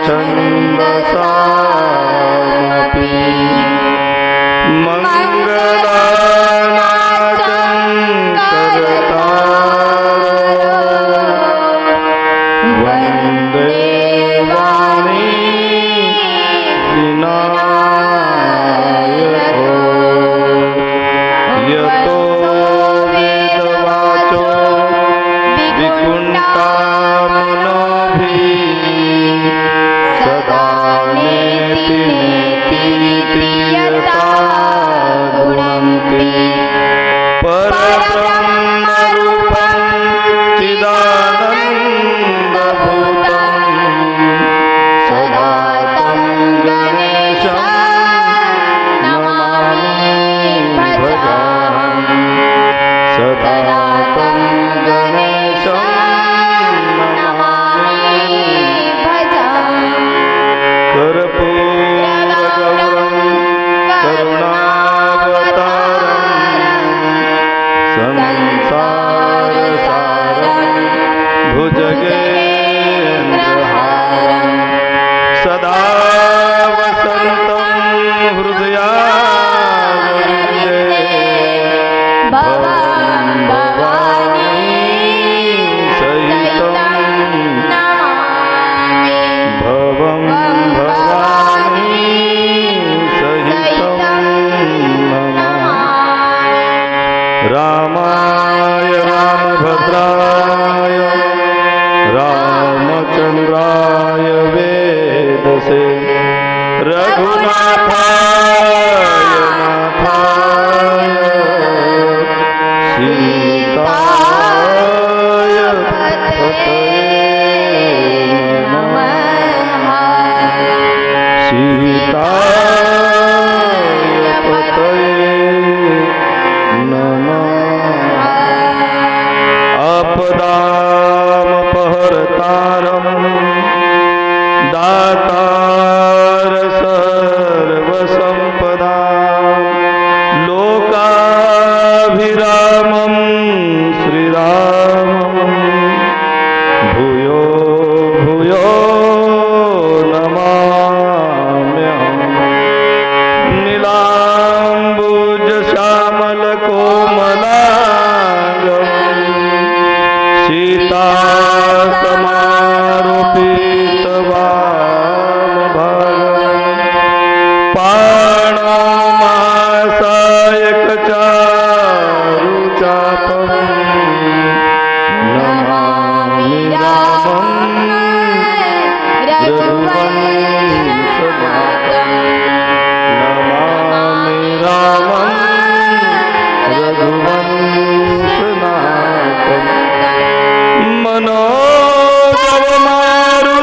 छन्दसामपि मङ्गलानाचङ्करतार वन्दे वाणी विनायको यतो वेदवाचो विकुण्ठामनोभिः सदा नेति नेति यथा गुणन्ति परब्रह्मरूपं चिदानन्दभूतं सदा तं गणेशं नमामि भजामि सदा तं गणेशं नमामि भजामि कर्पूरगौरं करुणावतारं संसारसारं भुजगेन्द्रहारं सदा वसन्तं हृदयारविन्दे भवं भवानी सहितं नमामि भवं भवानी सहितं नमामि रामाय रामभद्राय रामचन्द्राय वेदसे रघुनाथाय नाथाय सीताय पतये नमः सीताय पतये नमः आपदामपहर्तारं दातार सर्वसम्पदां लोकाभिरामं श्रीरामं भूयो भूयो नमाम्यहम् नीलाम्बुजश्यामलकोमलाङ्गं सीतासमारोपितवामभागं पाणमासायकचारुचापं नमामि रामं रघुवंशनाथं नमामि रामं रघुवंशनाथं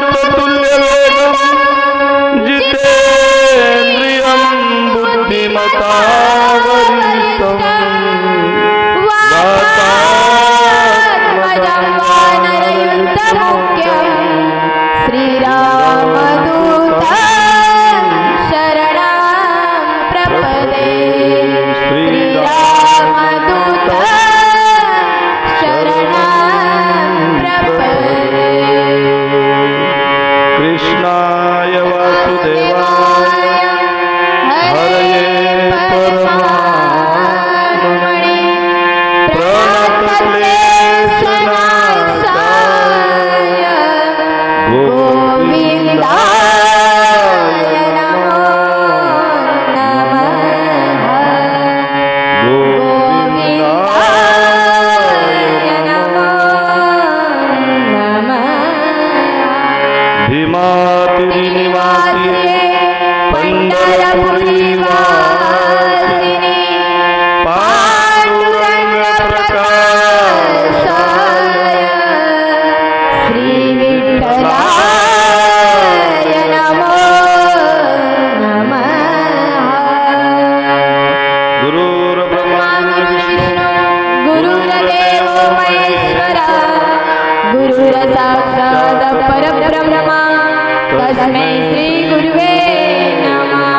मनोजवमारुततुल्यवेगं जितेन्द्रियं बुद्धिमतावरिष्ठं वातात्मजं वानरयुद्धमुख्यं श्रीरामदूतं शरणं प्रपदे श्रीरामदूतं शरणं प्रपदे कृष्णाय वासुदेवाय हरये परमात्मने प्रणतक्लेशनाशाय गोविन्दाय नमो नमः गोविन्दाय नमो नमः भीमातिनिवासिने पंढरपुरीवासिने पाण्डुरङ्गप्रकाशाय श्रीविठ्ठलाय नमो नमः गुरुर्ब्रह्मा गुरुर्विष्णु गुरुर्देवो महेश्वरः गुरुर्साक्षात् परब्रह्म तस्मै श्री गुरुवे नमः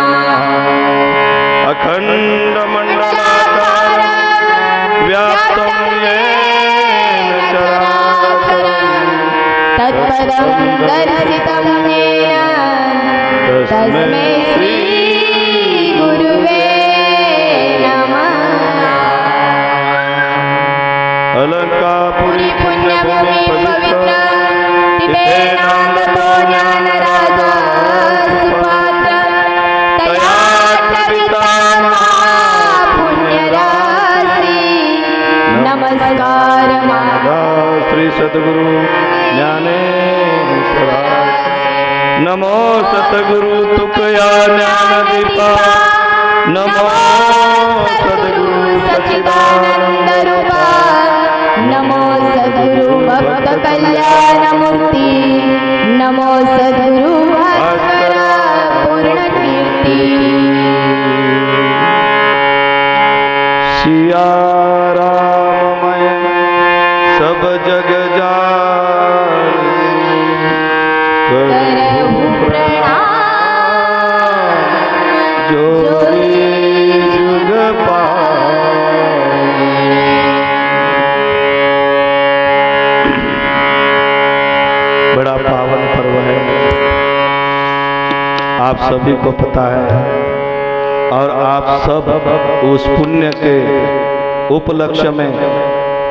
अखण्डमण्डलाकारं व्याप्तं येन चराचरं तत्पदं दर्शितं येन पुरी पुण्यभूमी पवित्र तिथे नांदतो ज्ञानराजा सुपात्र तया कविता पुण्यराशी नमस्कार श्री सद्गुरु ज्ञानेश्वरा नमो सतगुरु तुकया ज्ञान दीपा नमो सद्गुरु सच्चिदानंद रूपा नमो सद्गुरु भक्त कल्याण मूर्ति नमो सद्गुरु भास्कर पूर्ण कीर्ति सिया राममय सब जग जान करहु प्रणाम जोरी जुग बड़ा पावन पर्व है, आप सभी को पता है और आप सब उस पुण्य के उपलक्ष्य में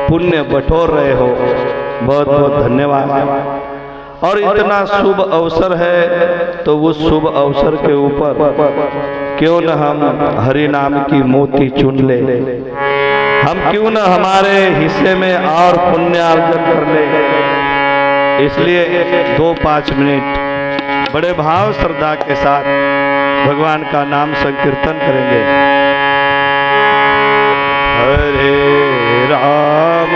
पुण्य बटोर रहे हो। बहुत बहुत धन्यवाद। और इतना शुभ अवसर है तो उस शुभ अवसर के ऊपर क्यों न हम हरि नाम की मोती चुन ले, हम क्यों न हमारे हिस्से में और पुण्यार्जन कर ले। इसलिए 2-5 मिनट बड़े भाव श्रद्धा के साथ भगवान का नाम संकीर्तन करेंगे। हरे राम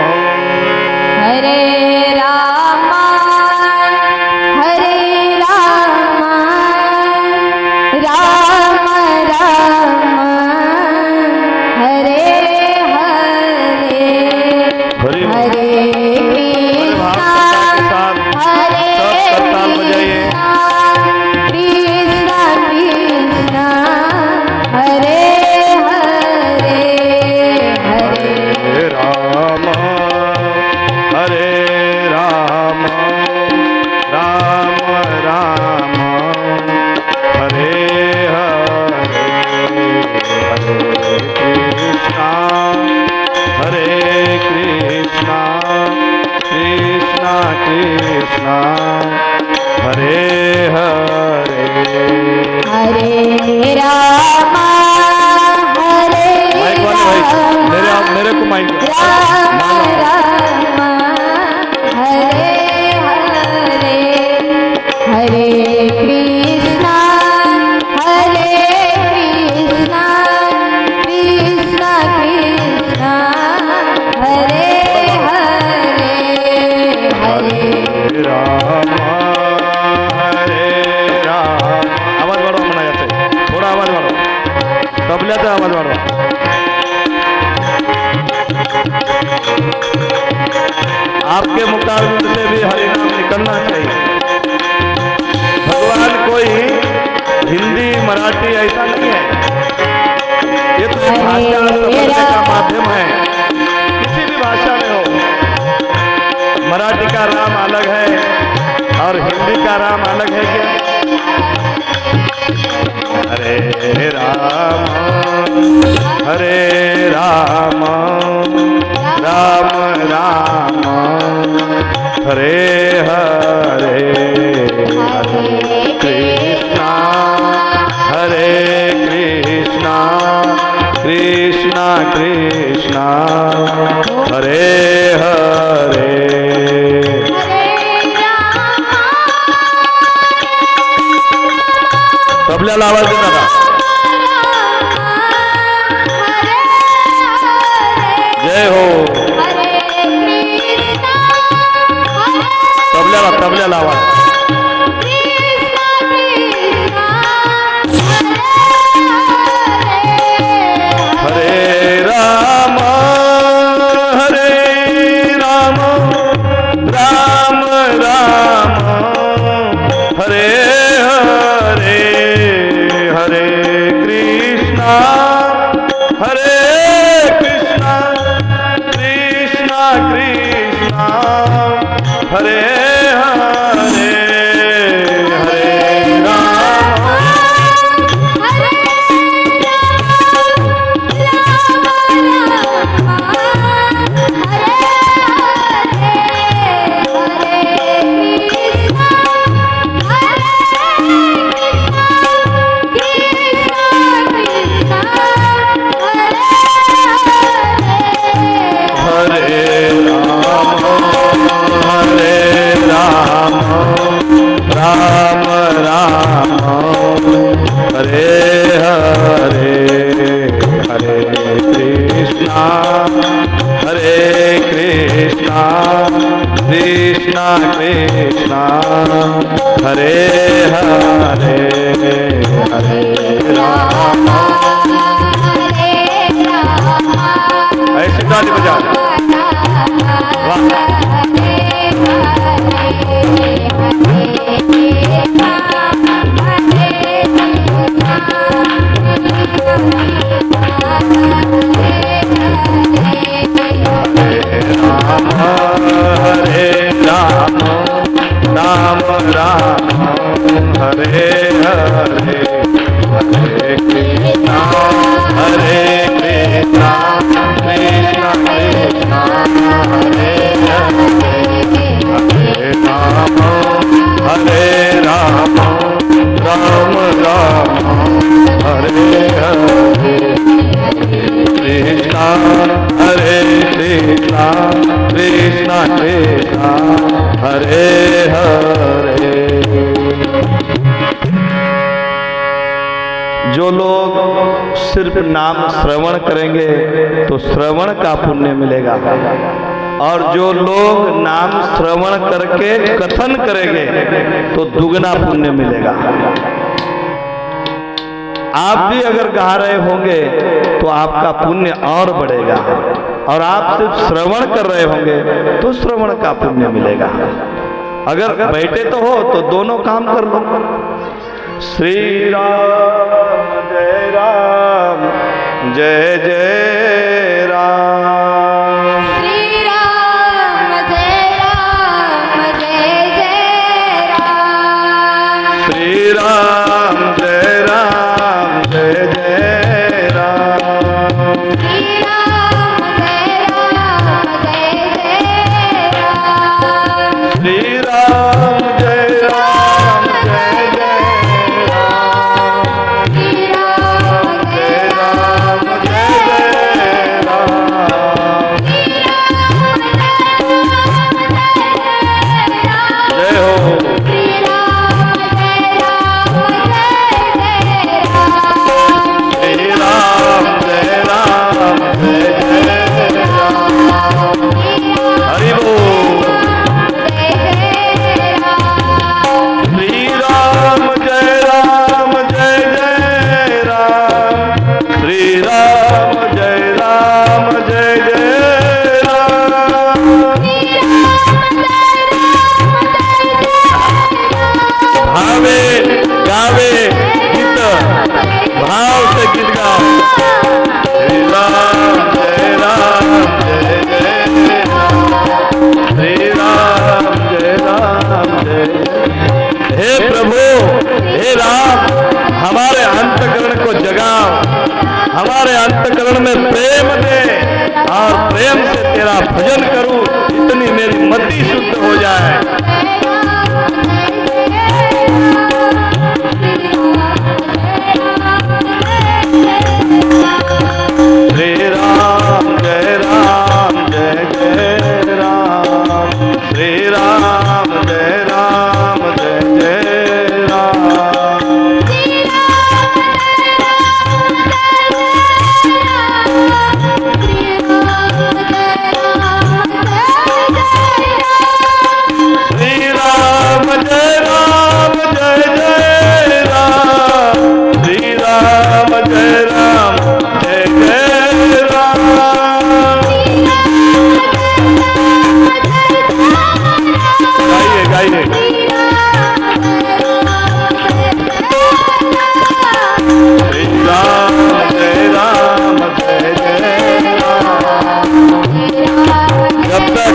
हरे राम हरे राम राम राम हरे हरे हरि हरे कृष्णा हरे कृष्णा कृष्णा कृष्णा हरे हरे हरे राम हरे राम राम राम हरे हरे हरे कृष्णा कृष्णा कृष्णा हरे हरे हरे राम हरे माइक वाले भाई मेरे को माइक राम राम हरे हरे हरे कृष्णा कृष्णा कृष्णा हरे हरे हरे राम हरे राम। आवाज बढ़ाओ, मना जाते थोड़ा आवाज बढ़ाओ, तबल्याचा आवाज बढ़ाओ। आपके मुखारविंद से भी हरि नाम निकलना चाहिए। भगवान कोई हिंदी मराठी ऐसा नहीं है, ये तो भाषा समझने का माध्यम है। किसी भी भाषा में हो, मराठी का राम अलग है और हिंदी का राम अलग है क्या? हरे राम राम राम हरे हरे हरे कृष्णा कृष्णा कृष्णा हरे हरे। तबल्याला आवाज देता का? जय हो। तबल्याला आवाज। हरे राम राम राम हरे हरे हरे कृष्णा कृष्णा कृष्णा हरे हरे हरे राम कृष्णा कृष्णा हरे हरे हरे राम। ऐसे ताली बजा। वाह। हरे राम राम राम हरे हरे हरे कृष्णा हरे कृष्णा कृष्णा कृष्णा हरे हरे हरे राम राम राम राम हरे हरे कृष्णा हरे कृष्णा कृष्णा कृष्णा हरे हरे। जो लोग सिर्फ नाम श्रवण करेंगे तो श्रवण का पुण्य मिलेगा, और जो लोग नाम श्रवण करके कथन करेंगे तो दुगना पुण्य मिलेगा। आप भी अगर गा रहे होंगे तो आपका पुण्य और बढ़ेगा, और आप सिर्फ श्रवण कर रहे होंगे तो श्रवण का पुण्य मिलेगा। अगर बैठे तो हो तो दोनों काम कर लो। श्री राम जय जय राम। श्री राम जय जय राम। श्री राम जय जय राम। श्री राम जय राम। श्री राम जय राम जय जय राम। श्री राम जय राम जय जय राम। जय हो। श्री राम जय श्री राम जय जय राम। हरि बोल। श्री राम जय जय राम। श्री राम जय जय राम। भावे गावे गीत भाव से गीत गाओ। श्री राम जय राम श्री राम जय जय। हे प्रभु हे राम, हमारे अंतकरण को जगाओ, हमारे अंतकरण में प्रेम दे, और प्रेम से तेरा भजन करूं, इतनी मेरी मति शुद्ध हो जाए। श्री राम जय जय राम। श्री राम जय जय राम। श्री राम जय जय राम। श्री राम जय जय राम। गाइए गाइए। श्री राम जय जय राम। जब तक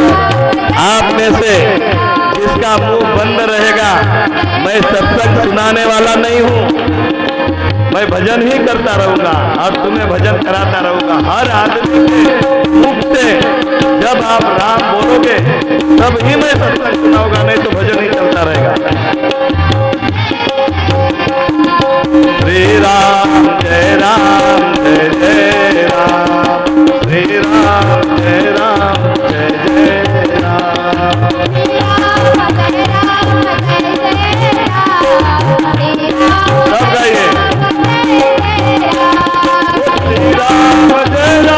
आप में से जिसका मुंह बंद रहेगा, मैं सत्संग सुनाने वाला नहीं हूँ। मैं भजन ही करता रहूंगा और तुम्हें भजन कराता रहूंगा। हर आदमी के मुख से जब आप राम बोलोगे तब ही मैं सत्संग सुनाऊंगा, नहीं तो भजन ही चलता रहेगा। श्री राम जय जय राम। श्री राम जय जय राम। सब गाइए। श्री राम जय जय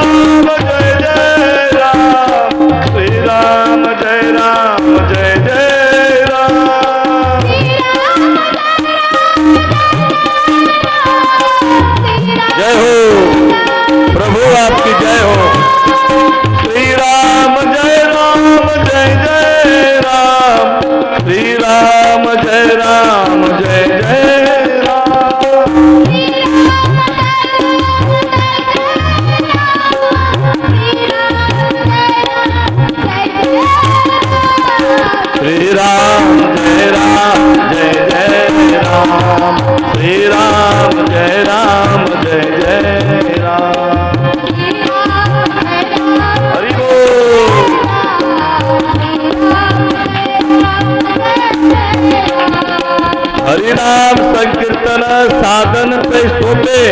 राम। श्री राम जय श्री राम जय राम, श्री राम जय जय राम। हरि बोल। हरिनाम संकीर्तन साधन पे सोपे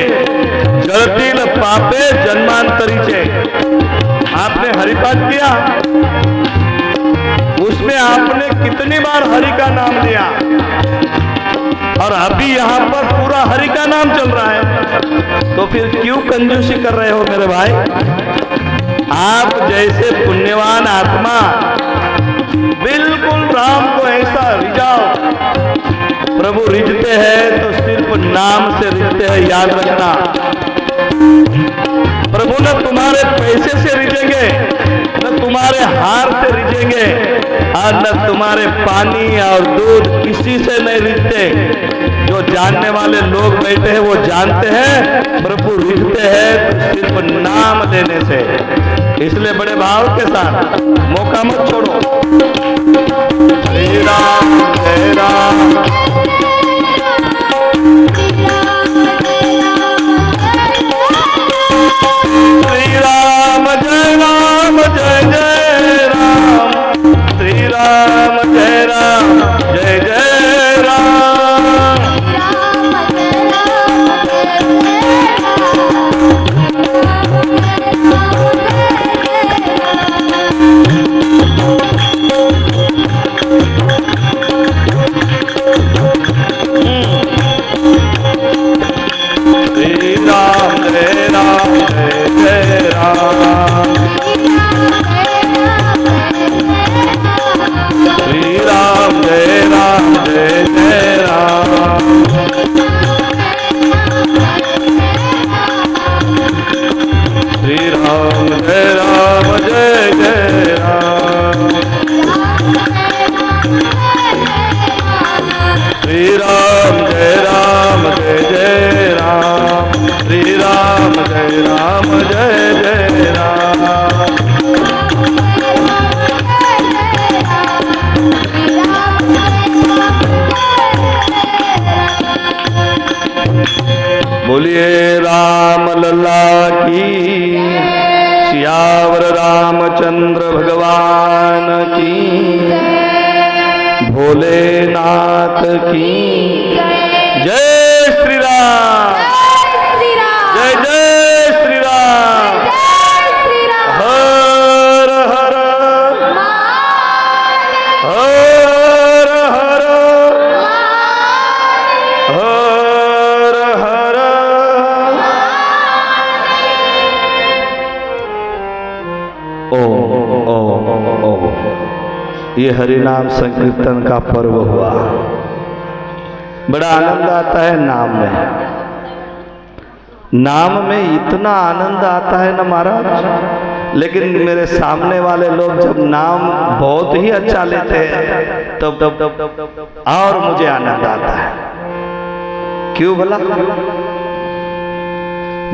जळतील पापे जन्मांतरीचे। आपने हरिपाठ किया, उसमें आपने कितनी बार हरि का नाम लिया, और अभी यहाँ पर पूरा हरि का नाम चल रहा है, तो फिर क्यों कंजूसी कर रहे हो मेरे भाई? आप जैसे पुण्यवान आत्मा बिल्कुल राम को ऐसा रिझाओ। प्रभु रिझते हैं तो सिर्फ नाम से रिझते हैं, याद रखना। प्रभु न तुम्हारे पैसे से रिझेंगे, न तुम्हारे हार से रिझेंगे, और न तुम्हारे पानी और दूध किसी से नहीं रिझते। जो जानने वाले लोग बैठे हैं वो जानते हैं प्रभु रिझते हैं तो सिर्फ नाम लेने से। इसलिए बड़े भाव के साथ मौका मत छोड़ो। श्री राम जय राम, श्री राम जय राम जय जय राम, श्री राम जय राम। श्री राम जय राम जय राम, श्री राम जय राम, श्री राम जय राम, श्री राम जय राम जय राम, श्री राम जय राम। बोलिए राम लल्ला की, सियावर रामचंद्र भगवान की, भोलेनाथ की जय। श्री राम जय जय श्री राम। हर हर हर हर हर हर। ओ ये हरिनाम संकीर्तन का पर्व हुआ। बड़ा आनंद आता है नाम में। नाम में इतना आनंद आता है ना महाराज, लेकिन मेरे सामने वाले लोग जब नाम बहुत ही अच्छा लेते हैं तब और मुझे आनंद आता है। क्यों भला?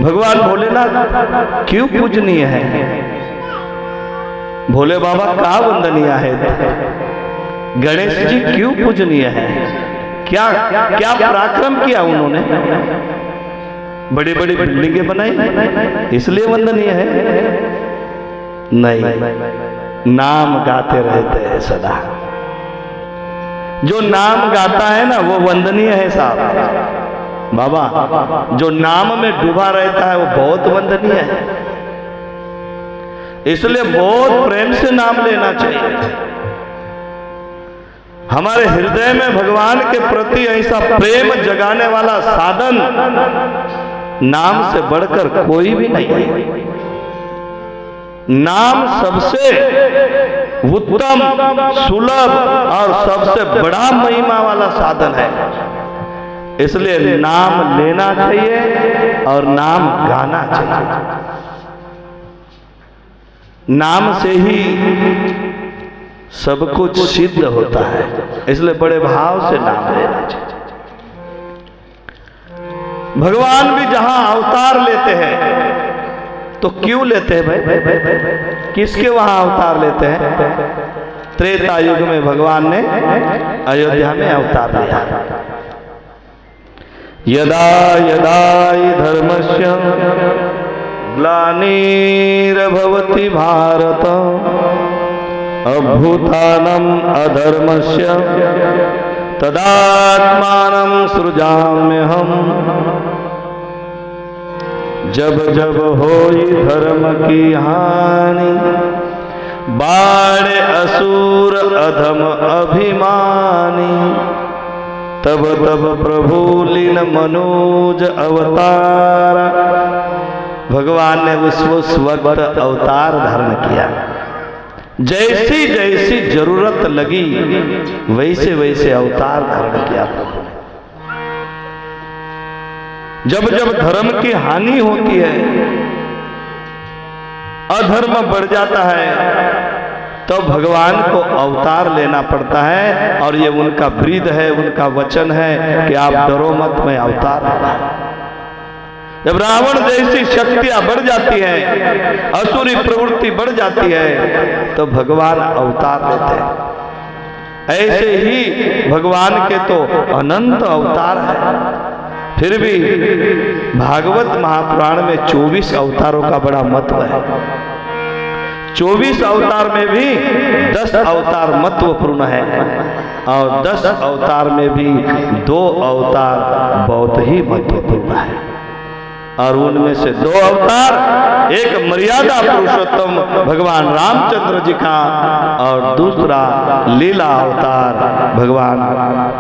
भगवान भोलेनाथ क्यों पूजनीय है? भोले बाबा का वंदनीय है? गणेश जी क्यों पूजनीय है? क्या क्या पराक्रम किया उन्होंने? बड़ी बड़ी बिल्डिंगें बनाई इसलिए वंदनीय है? नहीं, नाम गाते रहते हैं सदा। जो नाम गाता है ना वो वंदनीय है साहब। बाबा जो नाम में डूबा रहता है वो बहुत वंदनीय है। इसलिए बहुत प्रेम से नाम लेना चाहिए। हमारे हृदय में भगवान के प्रति ऐसा प्रेम जगाने वाला साधन नाम से बढ़कर कोई भी नहीं है। नाम सबसे उत्तम, सुलभ और सबसे बड़ा महिमा वाला साधन है। इसलिए नाम लेना चाहिए और नाम गाना चाहिए। नाम से ही सब कुछ सिद्ध होता है। इसलिए बड़े भाव से नाम लेना चाहिए। भगवान भी जहां अवतार लेते हैं तो क्यों लेते हैं भाई? किसके वहां अवतार लेते हैं? त्रेता युग में भगवान ने अयोध्या में अवतार लिया। यदा यदा हि धर्मस्य ग्लानिर्भवति भारत अभ्युत्थानम् अधर्मस्य तदात्मानं सृजाम्यहम्। जब जब होई धर्म की हानि बाढ़े असुर अधम अभिमानी। तब तब प्रभु लीन मनोज अवतार। भगवान ने उस वक्त अवतार धारण किया। जैसी जैसी जरूरत लगी वैसे वैसे अवतार धारण किया प्रभु ने। जब जब धर्म की हानि होती है, अधर्म बढ़ जाता है, तो भगवान को अवतार लेना पड़ता है। और ये उनका ब्रीद है, उनका वचन है कि आप डरो मत, मैं अवतार लूंगा। जब रावण जैसी शक्तियां बढ़ जाती हैं, असुरी प्रवृत्ति बढ़ जाती है, तो भगवान अवतार लेते हैं। ऐसे ही भगवान के तो अनंत अवतार है। फिर भी भागवत महापुराण में 24 अवतारों का बड़ा महत्व है। 24 अवतार में भी 10 अवतार महत्वपूर्ण है और 10 अवतार में भी 2 अवतार बहुत ही महत्वपूर्ण है। और उनमें से 2 अवतार, एक मर्यादा पुरुषोत्तम भगवान रामचंद्र जी का और दूसरा लीला अवतार भगवान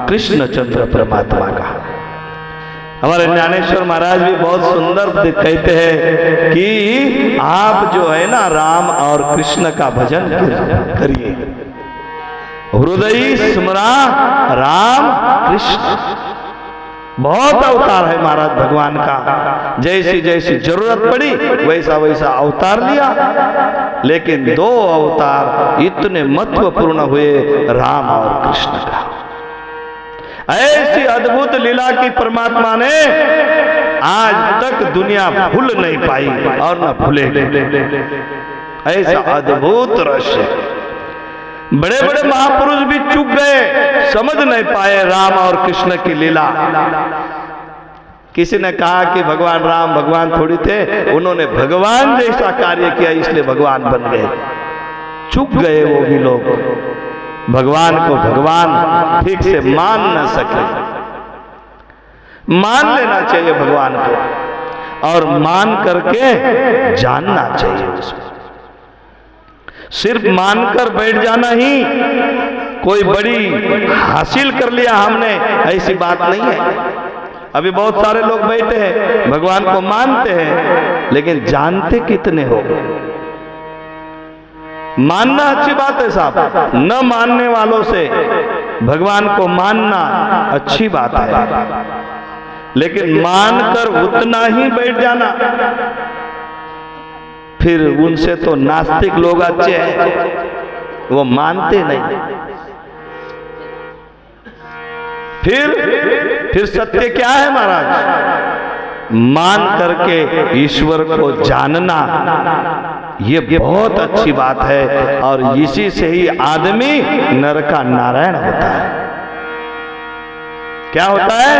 कृष्णचंद्र परमात्मा का। हमारे ज्ञानेश्वर महाराज भी बहुत सुंदर कहते हैं कि आप जो है ना राम और कृष्ण का भजन करिए। हृदय स्मरा राम कृष्ण। बहुत अवतार है महाराज भगवान का। जैसी जैसी जरूरत पड़ी वैसा वैसा अवतार लिया। लेकिन 2 अवतार इतने महत्वपूर्ण हुए राम और कृष्ण का। ऐसी अद्भुत लीला की परमात्मा ने आज तक दुनिया भूल नहीं पाई और न भूलेगी। ऐसा अद्भुत रहस्य बड़े बड़े महापुरुष भी चूक गए, समझ नहीं पाए राम और कृष्ण की लीला। किसी ने कहा कि भगवान राम भगवान थोड़ी थे, उन्होंने भगवान जैसा कार्य किया इसलिए भगवान बन गए। चूक गए वो भी लोग, भगवान को भगवान ठीक से मान न सके। मान लेना चाहिए भगवान को और मान करके जानना चाहिए उसको। सिर्फ मानकर बैठ जाना ही कोई बड़ी हासिल कर लिया हमने, ऐसी बात नहीं है। अभी बहुत सारे लोग बैठे हैं भगवान को मानते हैं, लेकिन जानते कितने हो? मानना अच्छी बात है साहब, न मानने वालों से भगवान को मानना अच्छी बात है, लेकिन मानकर उतना ही बैठ जाना, फिर उनसे तो नास्तिक लोग अच्छे हैं, वो मानते नहीं। फिर सत्य क्या है महाराज? मान करके ईश्वर को जानना, ये बहुत अच्छी बात है। और इसी से ही आदमी नर का नारायण होता है। क्या होता है?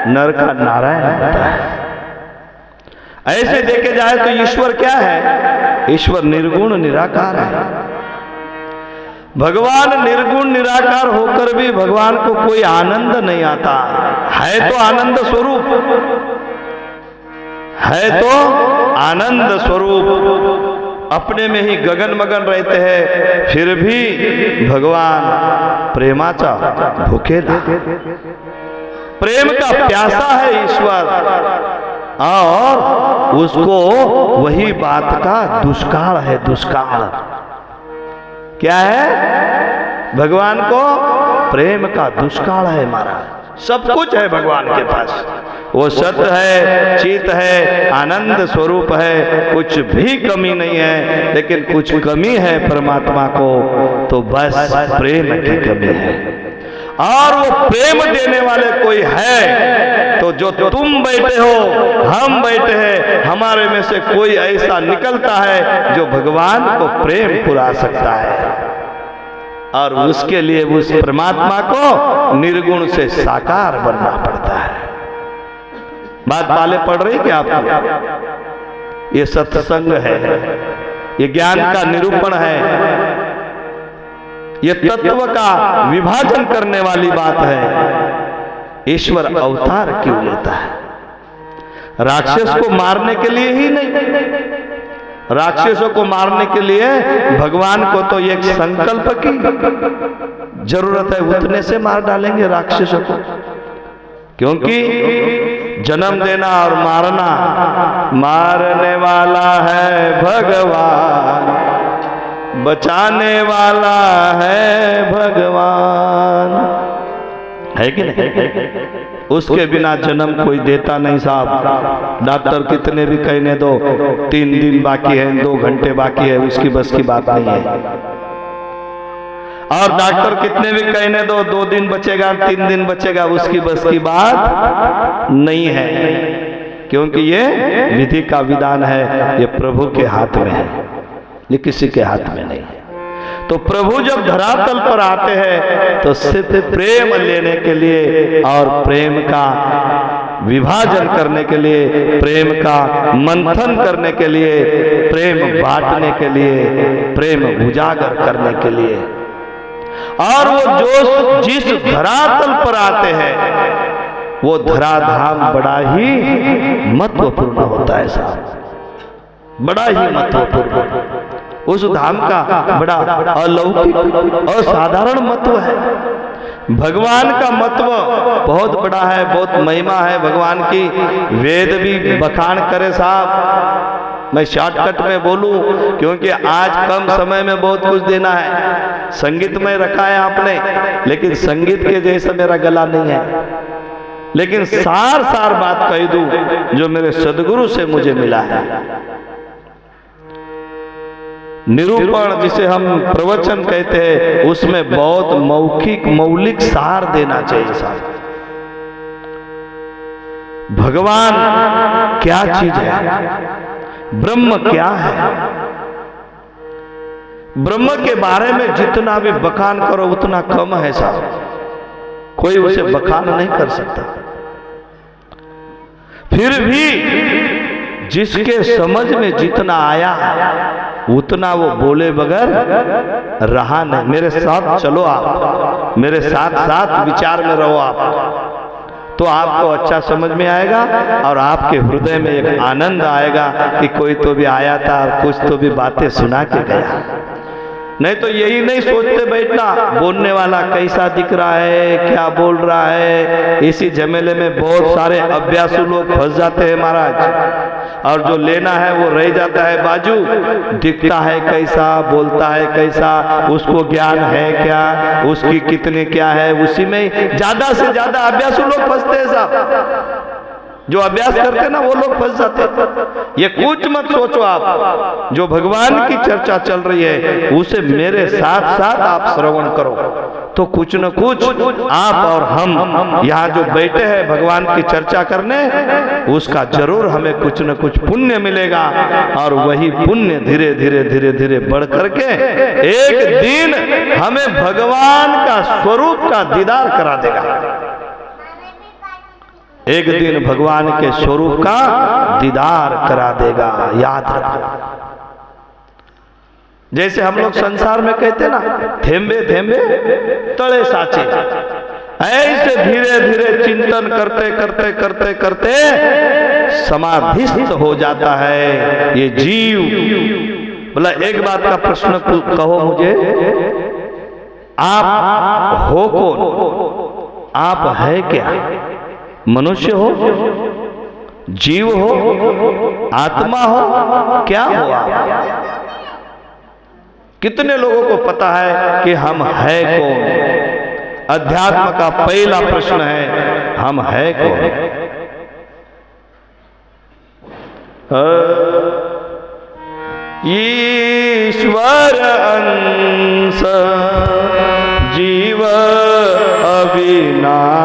नर का नारायण होता है। ऐसे देखे जाए तो ईश्वर क्या है? ईश्वर निर्गुण निराकार है। भगवान निर्गुण निराकार होकर भी भगवान को कोई आनंद नहीं आता है। तो आनंद स्वरूप है, तो आनंद स्वरूप अपने में ही गगन मगन रहते हैं, फिर भी भगवान प्रेमाचा भूखेला, प्रेम का प्यासा है ईश्वर, और उसको वही बात का दुष्काल है। दुष्काल क्या है? भगवान को प्रेम का दुष्काल है महाराज। सब कुछ है भगवान के पास, वो सत्य है, चित है, आनंद स्वरूप है, कुछ भी कमी नहीं है। लेकिन कुछ कमी है परमात्मा को, तो बस प्रेम की कमी है। और वो प्रेम देने वाले कोई है तो जो तुम बैठे हो, हम बैठे हैं, हमारे में से कोई ऐसा निकलता है जो भगवान को प्रेम पुरा सकता है। और उसके लिए उस परमात्मा को निर्गुण से साकार बनना पड़ता है। बात पाले पड़ रही क्या आपको? ये सत्संग है, ये ज्ञान का निरूपण है, ये तत्व का विभाजन करने वाली बात है। ईश्वर अवतार क्यों लेता है? राक्षस को मारने के लिए ही नहीं, राक्षसों को मारने के लिए भगवान को तो एक संकल्प की जरूरत है, उतने से मार डालेंगे राक्षसों को। क्योंकि जन्म देना और मारना, मारने वाला है भगवान, बचाने वाला है भगवान, है कि नहीं? उसके बिना जन्म कोई देता नहीं साहब। डॉक्टर कितने भी कहने दो, 3 दिन बाकी है, 2 घंटे बाकी है, उसकी बस की बात नहीं है। और डॉक्टर कितने भी कहने दो, 2 दिन बचेगा, 3 दिन बचेगा, उसकी बस की बात नहीं है। क्योंकि ये विधि का विधान है, ये प्रभु के हाथ में है, ये किसी के हाथ में नहीं है। तो प्रभु जब धरातल पर आते हैं तो सिर्फ प्रेम लेने के लिए और प्रेम का विभाजन करने के लिए, प्रेम का मंथन करने के लिए, प्रेम बांटने के लिए, प्रेम उजागर करने के लिए। और वो जो जिस धरातल पर आते हैं वो धराधाम बड़ा ही महत्वपूर्ण होता है साहब, बड़ा ही महत्वपूर्ण। उस धाम का बड़ा अलौकिक और साधारण महत्व है। भगवान का महत्व बहुत बड़ा है, बहुत महिमा है भगवान की। वेद भी बखान करे साहब। मैं शॉर्टकट में बोलूं क्योंकि आज कम समय में बहुत कुछ देना है। संगीत में रखा है आपने, लेकिन संगीत के जैसा मेरा गला नहीं है। लेकिन सार सार बात कह दूं जो मेरे सदगुरु से मुझे मिला है। निरूपण जिसे हम प्रवचन कहते हैं, उसमें बहुत मौखिक मौलिक सार देना चाहिए साहब। भगवान क्या चीज है, ब्रह्म क्या है। ब्रह्म के बारे में जितना भी बखान करो उतना कम है साहब, कोई उसे बखान नहीं कर सकता। फिर भी जिसके समझ में जितना आया उतना वो बोले बगैर रहा नहीं। मेरे साथ चलो आप, मेरे साथ साथ विचार में रहो आप, तो आपको अच्छा समझ में आएगा और आपके हृदय में एक आनंद आएगा कि कोई तो भी आया था और कुछ तो भी बातें सुना के गया। नहीं तो यही नहीं सोचते बैठना बोलने वाला कैसा दिख रहा है, क्या बोल रहा है। इसी झमेले में बहुत सारे अभ्यासु लोग फंस जाते हैं महाराज, और जो लेना है वो रह जाता है बाजू। दिखता है कैसा, बोलता है कैसा, उसको ज्ञान है क्या, उसकी कितने क्या है, उसी में ज्यादा से ज्यादा अभ्यासु लोग फंसते हैं साहब। जो अभ्यास करते ना वो लोग फंस जाते। ये कुछ मत सोचो आप, जो भगवान की चर्चा चल रही है उसे मेरे साथ साथ आप श्रवण करो, तो कुछ न कुछ आप और हम यहाँ जो बैठे हैं भगवान की चर्चा करने, उसका जरूर हमें कुछ न कुछ पुण्य मिलेगा। और वही पुण्य धीरे धीरे धीरे धीरे बढ़ करके एक दिन हमें भगवान का स्वरूप का दीदार करा देगा। एक दिन भगवान के स्वरूप का दीदार करा देगा, याद रखो। जैसे हम लोग संसार में कहते ना, थेंबे थेंबे तले साचे, ऐसे धीरे धीरे चिंतन करते करते करते करते समाधिस्थ हो जाता है ये जीव। बोला एक बात का प्रश्न कहो मुझे, आप हो कौन? आप है क्या? मनुष्य हो, जीव हो, आत्मा हो, क्या हो आप? कितने लोगों को पता है कि हम है कौन? अध्यात्म का पहला प्रश्न है, हम है कौन? ईश्वर अंश जीव अविनाशी,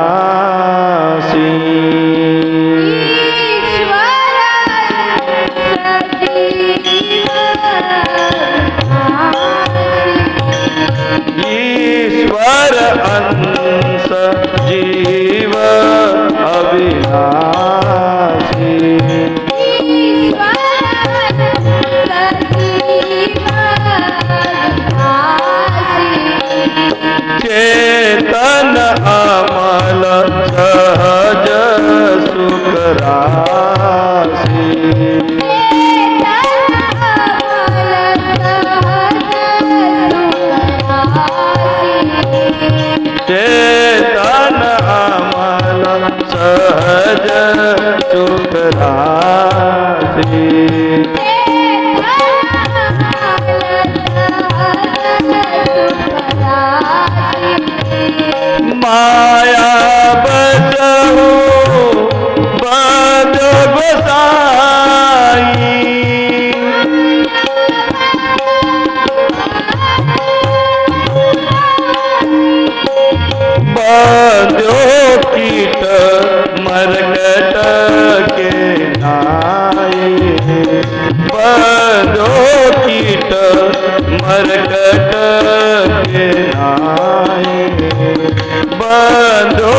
चेतन अमल सहज सुख राशि। चेतन अमल सहज सुख राशि। माया बचहु बद गोसाई। बंध्यो कीट मरकट के नाई। बंध्यो कीट मरकट के नाई। बंध्यो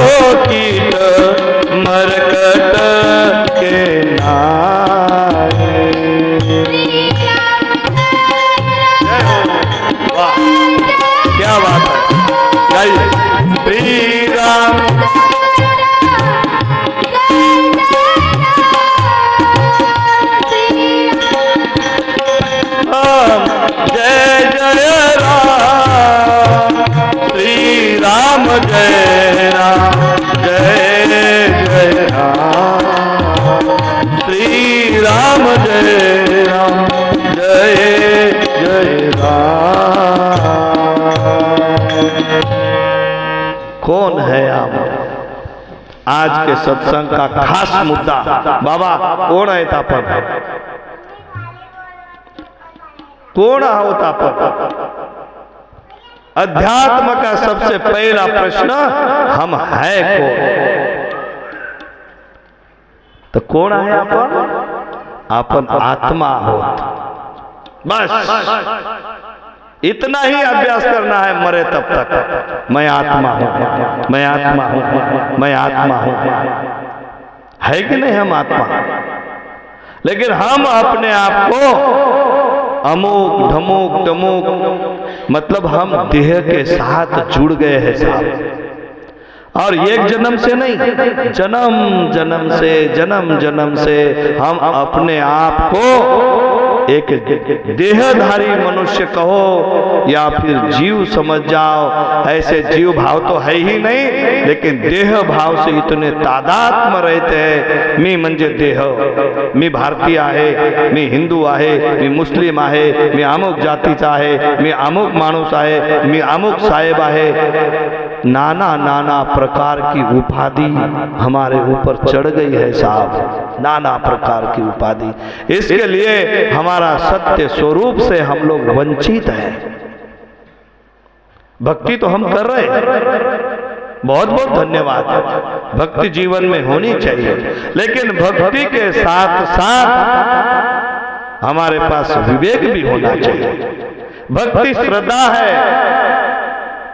कीट मरकट के नाई। वाह क्या बात है। जय श्री राम। जय जय राम। श्री राम जय राम। जय जय राम। श्री राम जय राम। जय जय राम। कौन है आप? आज के सत्संग का खास मुद्दा बाबा कोण आहे तापन? कोण आहोत आपण? अध्यात्म का सबसे पहला प्रश्न हम है कौन? तो कौन है आपण? आपण आत्मा आहोत। बस इतना ही अभ्यास करना है मरे तब तक। मैं आत्मा हूं, मैं आत्मा हूं, मैं आत्मा हूं। है कि नहीं हम आत्मा? लेकिन हम अपने आप को अमुक ढमुक टमुक मतलब हम देह के साथ जुड़ गए हैं साहब। और एक जन्म से नहीं, जन्म जन्म से हम अपने आप को एक देहधारी मनुष्य कहो या फिर जीव समझ जाओ। ऐसे जीव भाव तो है ही नहीं, लेकिन देह भाव से इतने तादात्म्य रहते हैं। मी म्हणजे देह, मी भारतीय आहे, मी हिंदू आहे, मी मुस्लिम आहे, मी अमुक जातीचा आहे, मी अमुक माणूस आहे, मी अमुक साहेब आहे। नाना नाना प्रकार की उपाधि हमारे ऊपर चढ़ गई है साहब, नाना प्रकार की उपाधि। इसके लिए हमारा सत्य स्वरूप से हम लोग वंचित हैं। भक्ति तो हम कर रहे हैं, बहुत बहुत धन्यवाद। भक्ति जीवन में होनी चाहिए, लेकिन भक्ति के साथ साथ हमारे पास विवेक भी होना चाहिए। भक्ति श्रद्धा है,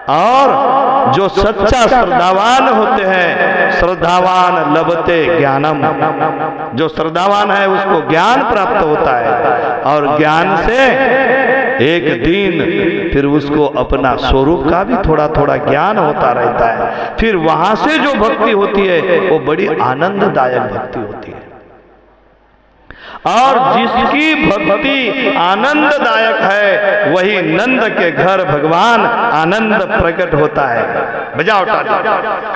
और जो सच्चा श्रद्धावान होते हैं, श्रद्धावान लभते ज्ञानम, जो श्रद्धावान है उसको ज्ञान प्राप्त होता है, और ज्ञान से एक दिन फिर उसको अपना स्वरूप का भी थोड़ा थोड़ा ज्ञान होता रहता है। फिर वहां से जो भक्ति होती है वो बड़ी आनंददायक भक्ति होती है। और जिसकी भक्ति आनंददायक है वही नंद के घर भगवान आनंद प्रकट होता है। बजाओ टाटा।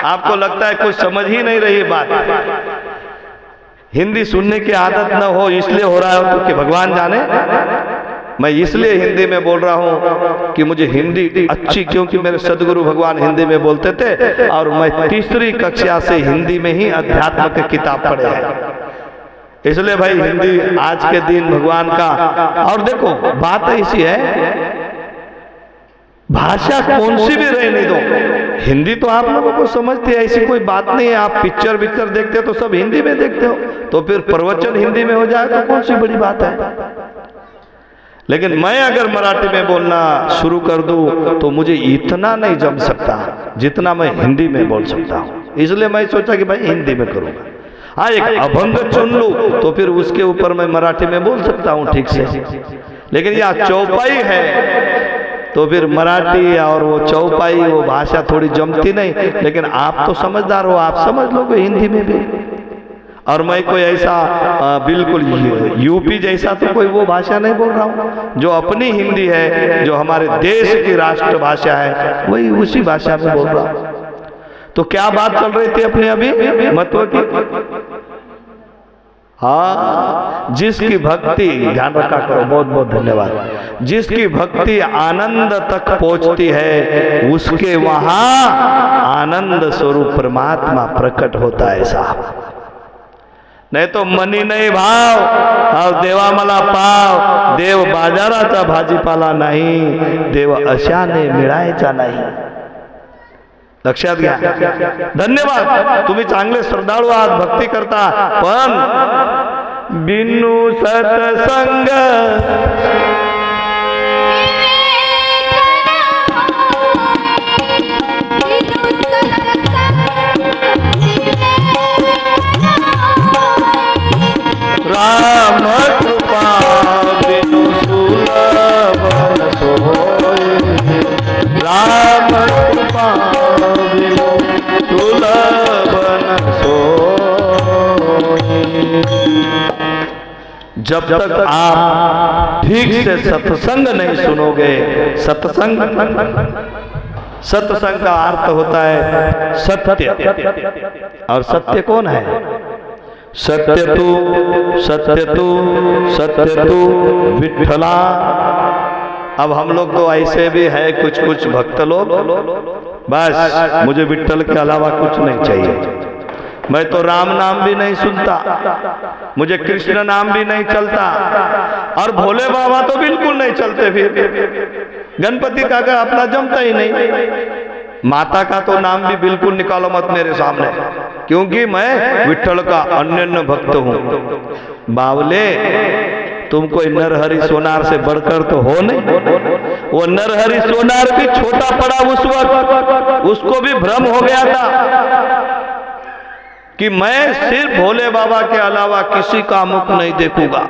आपको लगता है कुछ समझ ही नहीं रही बात। हिंदी सुनने की आदत न हो इसलिए हो रहा है कि भगवान जाने। मैं इसलिए हिंदी में बोल रहा हूँ कि मुझे हिंदी अच्छी, क्योंकि मेरे सदगुरु भगवान हिंदी में बोलते थे, और मैं तीसरी कक्षा से हिंदी में ही अध्यात्म की किताब पढ़े हैं। इसलिए भाई हिंदी आज के दिन भगवान का। और देखो बात ऐसी है, भाषा कौन सी भी रहने दो, हिंदी तो आप लोगों को समझती है, ऐसी कोई बात नहीं है। आप पिक्चर देखते हो तो सब हिंदी में देखते हो, तो फिर प्रवचन हिंदी में हो जाए तो कौन सी बड़ी बात है। लेकिन मैं अगर मराठी में बोलना शुरू कर दूं तो मुझे इतना नहीं जम सकता जितना मैं हिंदी में बोल सकता हूं। इसलिए मैं सोचा कि भाई हिंदी में करूंगा। हाँ, एक अभंग चुन लूं तो फिर उसके ऊपर मैं मराठी में बोल सकता हूं ठीक से। लेकिन यह चौपाई है, तो फिर मराठी और वो चौपाई वो भाषा थोड़ी जमती नहीं, लेकिन आप तो समझदार हो, आप समझ लोगे हिंदी में भी। और मैं कोई ऐसा बिल्कुल यूपी जैसा तो कोई वो भाषा नहीं बोल रहा हूँ, जो अपनी हिंदी है, जो हमारे देश की राष्ट्र भाषा है, वही उसी भाषा में बोल रहा हूँ। तो क्या बात चल रही थी अपनी अभी महत्व की? हाँ, जिसकी भक्ति, ध्यान रखा करो, बहुत बहुत धन्यवाद, जिसकी भक्ति आनंद तक पहुंचती है उसके वहां आनंद स्वरूप परमात्मा प्रकट होता है साहब। नाही तो मनी नाही भाव और देवा मला पाव, देव बाजाराचा भाजीपाला नाही, देव अशाने मिळायचा नाही। लक्षात घ्या। धन्यवाद, तुम्ही चांगले श्रद्धाळू आहात, भक्ती करता, पण बिनु सत्संग राम कृपा बिनु सुलभ न सोय, राम कृपा बिनु सुलभ न सोय। जब तक आप ठीक से सत्संग नहीं सुनोगे, सत्संग का अर्थ होता है सत्य, और सत्य कौन है? सत्य तू विठ्ठला। अब हम लोग तो ऐसे भी है कुछ भक्त लोग, बस मुझे विठ्ठल के अलावा कुछ नहीं चाहिए, मैं तो राम नाम भी नहीं सुनता, मुझे कृष्ण नाम भी नहीं चलता, और भोले बाबा तो बिल्कुल नहीं चलते, फिर गणपति का अपना जमता ही नहीं, माता का तो नाम भी बिल्कुल निकालो मत मेरे सामने, क्योंकि मैं विठ्ठल का अनन्य भक्त हूं। बावले, तुम कोई नरहरि सोनार से बढ़कर तो हो नहीं। वो नरहरि सोनार भी छोटा पड़ा उस वक्त, उसको भी भ्रम हो गया था कि मैं सिर्फ भोले बाबा के अलावा किसी का मुख नहीं देखूंगा।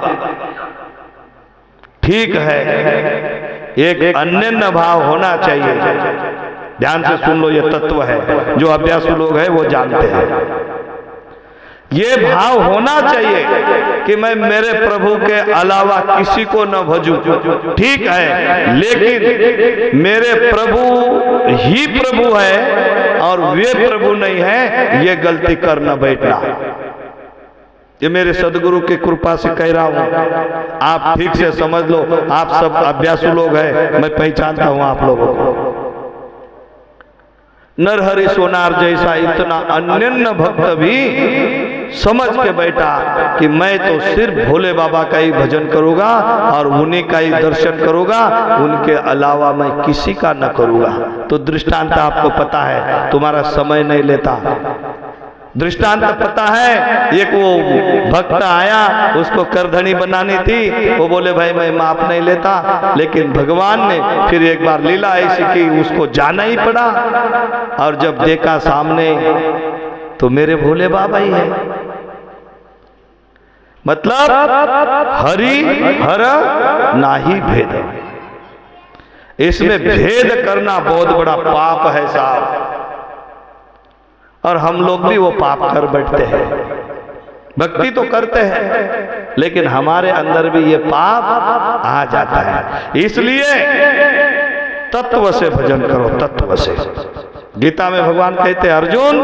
ठीक है, एक अनन्य भाव होना चाहिए। ध्यान से सुन लो, ये तत्व है, जो अभ्यासु लोग हैं वो जानते हैं। ये भाव होना चाहिए कि मैं मेरे प्रभु के अलावा किसी को न भजूं। ठीक है, लेकिन मेरे प्रभु ही प्रभु है और वे प्रभु नहीं है, ये गलती कर न बैठना। ये मेरे सदगुरु की कृपा से कह रहा हूं, आप ठीक से समझ लो। आप सब अभ्यासु लोग हैं, मैं पहचानता हूं आप लोगों को। नरहरि सोनार जैसा इतना अनन्य भक्त भी समझ के बैठा कि मैं तो सिर्फ भोले बाबा का ही भजन करूंगा और उन्हीं का ही दर्शन करूंगा, उनके अलावा मैं किसी का न करूंगा। तो दृष्टांत आपको पता है, तुम्हारा समय नहीं लेता। दृष्टांत पता है, एक वो भक्त आया, उसको करधनी बनानी थी, वो बोले भाई मैं माप नहीं लेता, लेकिन भगवान ने फिर एक बार लीला ऐसी की, उसको जाना ही पड़ा। और जब देखा सामने तो मेरे भोले बाबा ही है। मतलब हरि हर नाही भेद, इसमें भेद करना बहुत बड़ा पाप है साहब, और हम लोग भी वो पाप कर बैठते हैं। भक्ति तो करते हैं, लेकिन हमारे अंदर भी ये पाप आ जाता है। इसलिए तत्व से भजन करो, तत्व से। गीता में भगवान कहते हैं, अर्जुन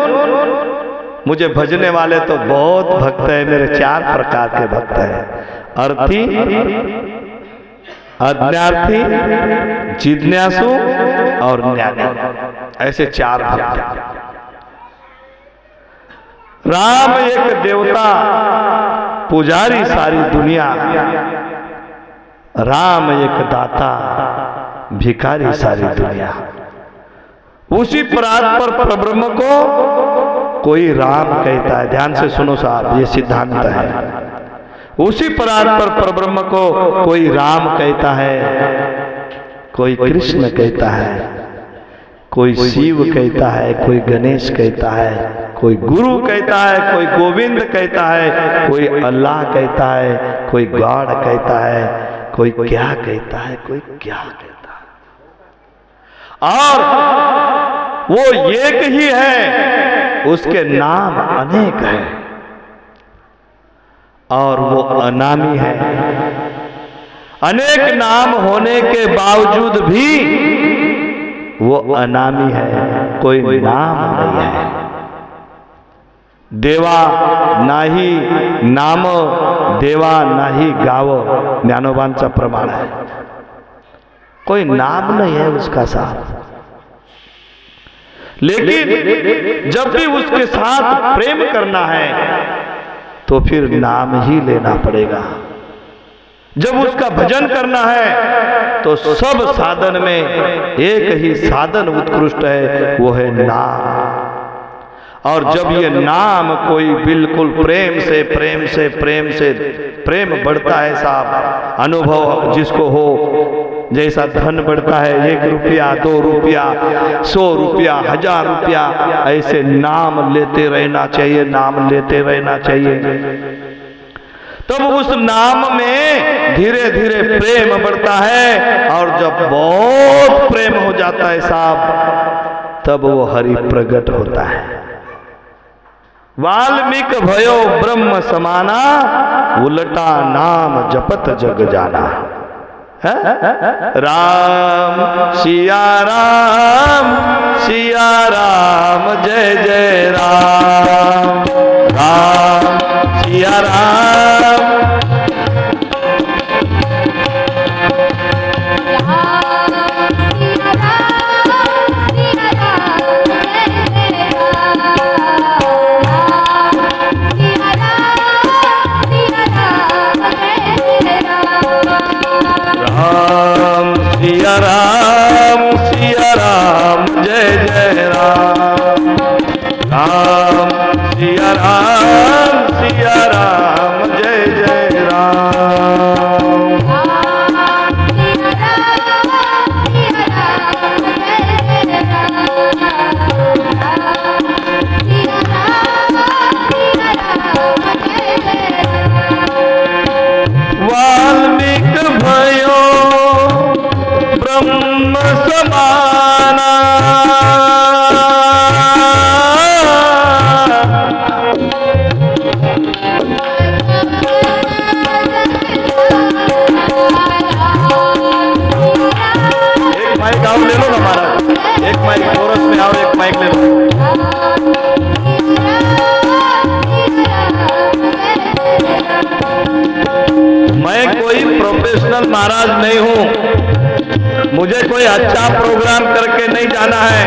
मुझे भजने वाले तो बहुत भक्त है, मेरे 4 प्रकार के भक्त हैं, अर्थी, अज्ञार्थी, जिज्ञासु और ज्ञानी। ऐसे 4 भक्त। राम एक देवता, पुजारी सारी दुनिया, राम एक दाता, भिखारी सारी दुनिया। उसी परात पर परब्रह्म को कोई राम कहता है। ध्यान से सुनो साहब, ये सिद्धांत है। उसी परात पर परब्रह्म को कोई राम कहता है, कोई कृष्ण कहता है, कोई शिव कहता है, कोई गणेश कहता है, कोई गुरु कहता है, कोई गोविंद कहता है, कोई अल्लाह कहता है, कोई गॉड कहता है, कोई क्या कहता है, कोई क्या कहता है। और वो एक ही है, उसके नाम अनेक हैं और वो अनामी है। अनेक नाम होने के बावजूद भी वो अनामी है, कोई नाम नहीं है। देवा नाही नाम, देवा नाही गाव, ज्ञानोबांचा प्रमाण है। कोई नाम नहीं है उसका साथ, लेकिन जब भी उसके साथ प्रेम करना है तो फिर नाम ही लेना पड़ेगा। जब उसका भजन करना है तो सब साधन में एक ही साधन उत्कृष्ट है, वो है नाम। और जब ये नाम कोई बिल्कुल प्रेम बढ़ता है साहब, अनुभव जिसको हो, जैसा धन बढ़ता है 1 रुपया 2 रुपया 100 रुपया 1000 रुपया, ऐसे नाम लेते रहना चाहिए, नाम लेते रहना चाहिए। तब उस नाम में धीरे धीरे प्रेम बढ़ता है, और जब बहुत प्रेम हो जाता है साहब, तब वो हरि प्रकट होता है। वाल्मीकि भयो ब्रह्म समाना, उलटा नाम जपत जग जाना। है? राम सिया राम जय जय राम, राम सिया राम। सिया राम जय जय राम, राम सिया राम जय जय राम। वाल्मीकि भयो ब्रह्म समाना, एक माइक आओ ले लो ना महाराज, एक माइक कोरस में आओ, एक माइक ले लो। मैं कोई प्रोफेशनल महाराज नहीं हूं, मुझे कोई अच्छा प्रोग्राम करके नहीं जाना है,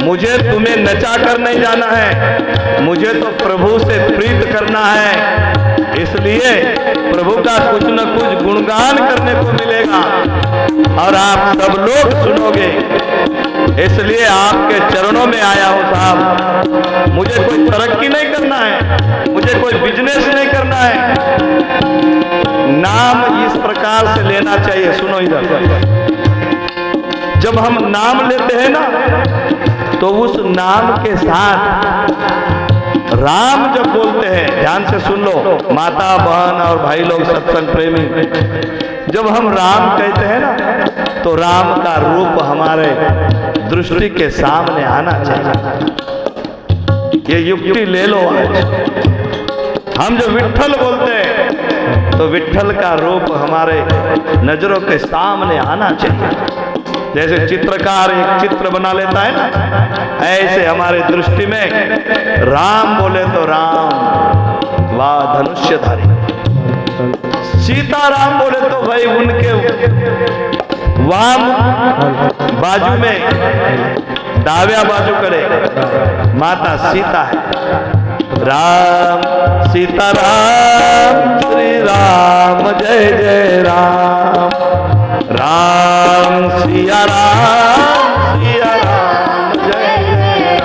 मुझे तुम्हें नचा कर नहीं जाना है, मुझे तो प्रभु से प्रीत करना है। इसलिए प्रभु का कुछ न कुछ गुणगान करने को मिलेगा और आप सब लोग सुनोगे, इसलिए आपके चरणों में आया हूं साहब। मुझे कोई तरक्की नहीं करना है, मुझे कोई बिजनेस नहीं करना है, नाम इस प्रकार से लेना चाहिए। सुनो इधर, जब हम नाम लेते हैं ना, तो उस नाम के साथ राम जब बोलते हैं, ध्यान से सुन लो माता बहन और भाई लोग सत्संग प्रेमी, जब हम राम कहते हैं ना, तो राम का रूप हमारे दृष्टि के सामने आना चाहिए। ये युक्ति ले लो आज। हम जो विट्ठल बोलते हैं तो विट्ठल का रूप हमारे नजरों के सामने आना चाहिए। जैसे चित्रकार एक चित्र बना लेता है ना, ऐसे हमारे दृष्टि में राम बोले तो राम वाह धनुष्यधारी, सीताराम बोले तो भाई उनके वाम बाजू में दाव्या बाजू करे माता सीता है। राम सीताराम श्री राम जय जय राम, राम सिया राम जय जय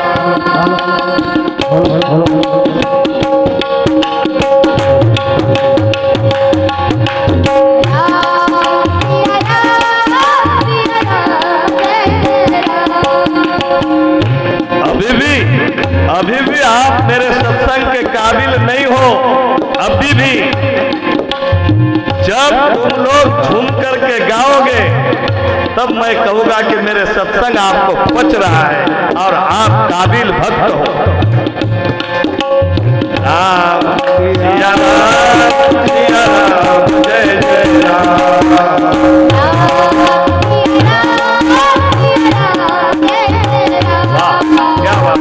अभी भी आप मेरे सत्संग के काबिल नहीं हो, अभी भी जब तुम लोग झूम करके गाओगे तब मैं कहूंगा कि मेरे सत्संग आपको पच रहा है और आप काबिल भक्त हो। राम सिया राम सिया राम जय जय राम। वाह क्या बात।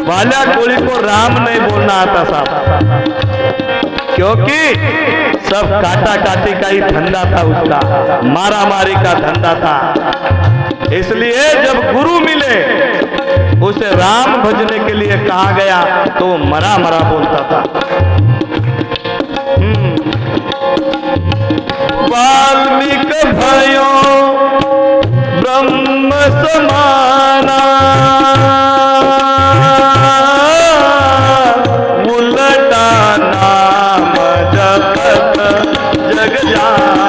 वाला कोली को राम नहीं बोलना आता साहब, क्योंकि सब काटा काटी का ही धंधा था उसका, मारा मारी का धंधा था। इसलिए जब गुरु मिले उसे राम भजने के लिए कहा गया तो वो मरा मरा बोलता था। वाल्मीकि भयो ब्रह्म समाना, उलटा नाम जपत जग जाना।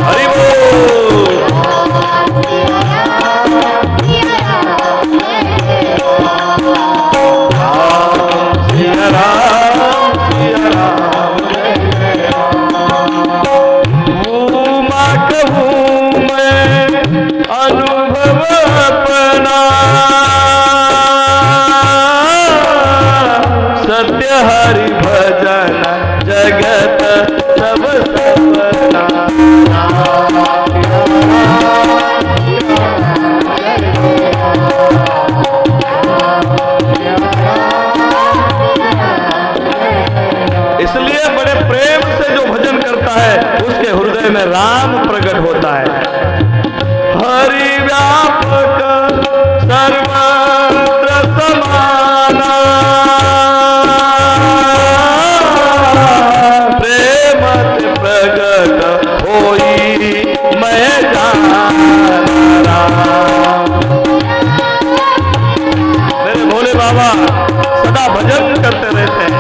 हरि बोल। सिया राम सिया राम भूमा कहूँ मैं अनुभव अपना, सत्य हरि भजन जगत सब सपना। इसलिए बड़े प्रेम से जो भजन करता है उसके हृदय में राम प्रकट होता है। हरि व्यापक सर्वत्र समाना, प्रेम प्रकट होई मैं जाना। मेरे भोले बाबा सदा भजन करते रहते हैं,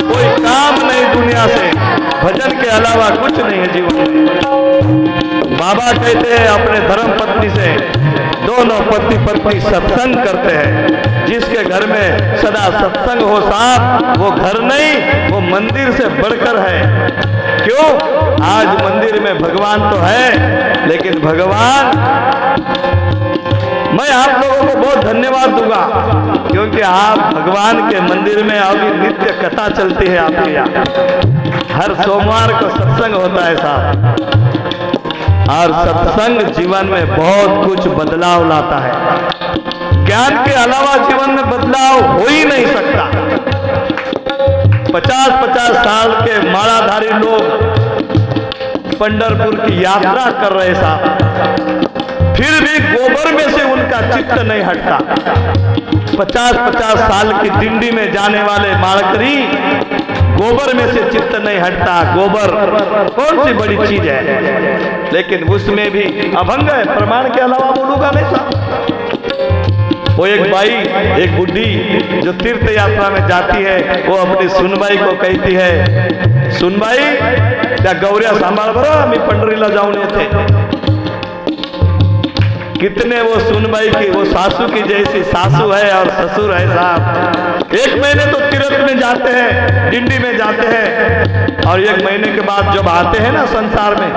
कोई काम नहीं दुनिया से, भजन के अलावा कुछ नहीं है जीवन में। बाबा कहते हैं अपने धर्म पत्नी से, दोनों पति पत्नी सत्संग करते हैं। जिसके घर में सदा सत्संग हो साहब, वो घर नहीं वो मंदिर से बढ़कर है। क्यों? आज मंदिर में भगवान तो है, लेकिन भगवान, मैं आप लोगों को बहुत धन्यवाद दूंगा क्योंकि आप भगवान के मंदिर में अभी नित्य कथा चलती है आपके यहाँ। हर सोमवार को सत्संग होता है साहब, और सत्संग जीवन में बहुत कुछ बदलाव लाता है। ज्ञान के अलावा जीवन में बदलाव हो ही नहीं सकता। 50-50 साल के मालाधारी लोग पंढरपुर की यात्रा कर रहे साहब, फिर भी गोबर में से उनका चित्त नहीं हटता। 50-50 साल की दिंडी में जाने वाले मालकरी, गोबर में से चित्त नहीं हटता। गोबर कौन सी बड़ी चीज है, लेकिन उसमें भी अभंग है, प्रमाण के अलावा बोलूंगा नहीं साहब। वो एक बाई, एक बुढ़ी जो तीर्थ यात्रा में जाती है, वो अपनी सुनबाई को कहती है, सुनबाई त्या गौऱ्या सांभाळ बरं, मी पंढरीला जाऊन येते। कितने वो सुनबाई की, वो सासू की जैसी सासू है और ससुर है साहब। 1 महीने तो तीर्थ में जाते हैं, डिंडी में जाते हैं, और 1 महीने के बाद जब आते हैं ना संसार में,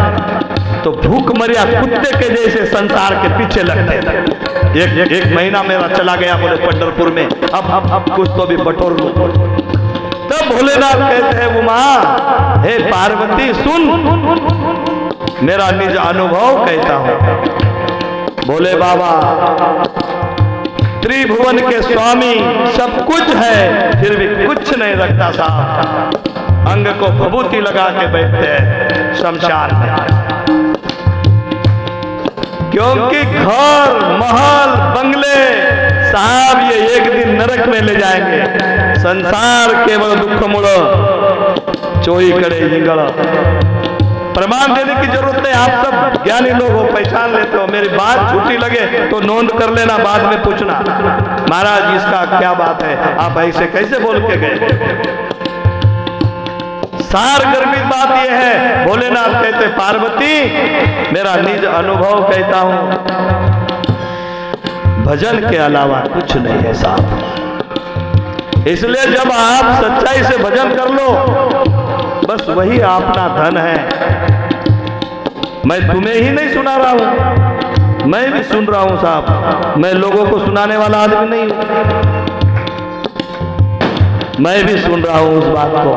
तो भूखमरिया कुत्ते के जैसे संसार के पीछे लगते हैं। एक महीना मेरा चला गया बोले पंढरपुर में, अब कुछ तो भी बटोर लो। तब भोलेनाथ कहते हैं, उमा हे पार्वती सुन, मेरा निज अनुभव कहता हूं। बोले बाबा त्रिभुवन के स्वामी सब कुछ है, फिर भी कुछ नहीं रखता साहब। अंग को भभूति लगा के बैठते हैं शमशान में, क्योंकि घर महल बंगले साहब ये एक दिन नरक में ले जाएंगे। संसार केवल दुख मुड़ चोई करे हिंगड़। प्रमाण देने की जरूरत नहीं, आप सब ज्ञानी लोग हो, पहचान लेते हो। मेरी बात झूठी लगे तो नोंद कर लेना, बाद में पूछना, महाराज इसका क्या बात है, आप ऐसे कैसे बोल के गए। सार गर्भित बात यह है, भोलेनाथ कहते पार्वती मेरा निज अनुभव कहता हूं, भजन के अलावा कुछ नहीं है साहब। इसलिए जब आप सच्चाई से भजन कर लो, बस वही अपना धन है। मैं तुम्हें ही नहीं सुना रहा हूं, मैं भी सुन रहा हूं साहब। मैं लोगों को सुनाने वाला आदमी नहीं हूं, मैं भी सुन रहा हूं उस बात को।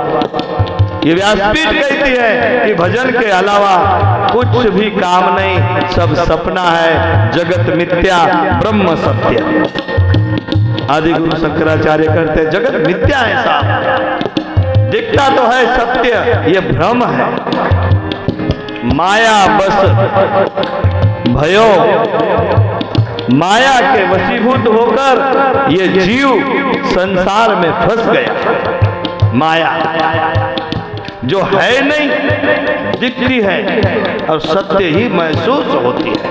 ये व्यासपीठ कहती है कि भजन के अलावा कुछ भी काम नहीं, सब सपना है, जगत मिथ्या ब्रह्म सत्य। आदि गुरु शंकराचार्य करते जगत मिथ्या है साहब, दिखता तो है सत्य, ये भ्रम है। माया बस भयो, माया के वशीभूत होकर ये जीव संसार में फंस गया। माया जो है नहीं दिखती है और सत्य ही महसूस होती है।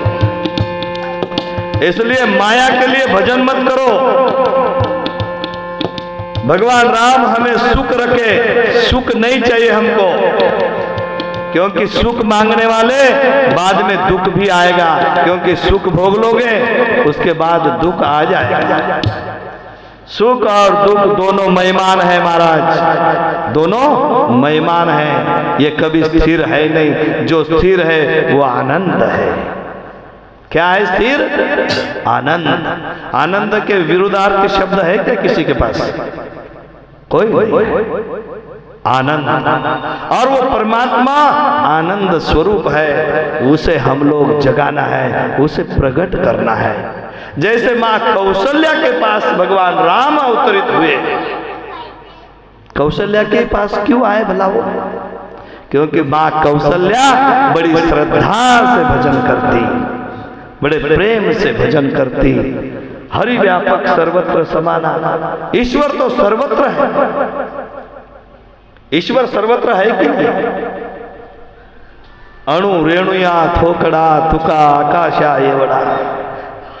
इसलिए माया के लिए भजन मत करो। भगवान राम हमें सुख रखे, सुख नहीं चाहिए हमको, क्योंकि सुख मांगने वाले बाद में दुख भी आएगा, क्योंकि सुख भोग लोगे उसके बाद दुख आ जाएगा। सुख और दुख दोनों महिमान है महाराज, दोनों महिमान है, ये कभी स्थिर है नहीं। जो स्थिर है वो आनंद है। क्या है स्थिर? आनंद। आनंद के विरुद्धार्थ शब्द है क्या किसी के पास? कोई नहीं। आनंद, और वो परमात्मा आनंद स्वरूप है, उसे हम लोग जगाना है, उसे प्रकट करना है। जैसे मां कौशल्या के पास भगवान राम अवतरित हुए, कौशल्या के पास क्यों आए भला वो? क्योंकि मां कौशल्या बड़ी श्रद्धा से भजन करती, बड़े प्रेम से भजन करती। हरि व्यापक सर्वत्र समाना, ईश्वर तो सर्वत्र है। ईश्वर सर्वत्र है कि नहीं? अणु रेणुया थोकड़ा तुका आकाशा एवड़ा,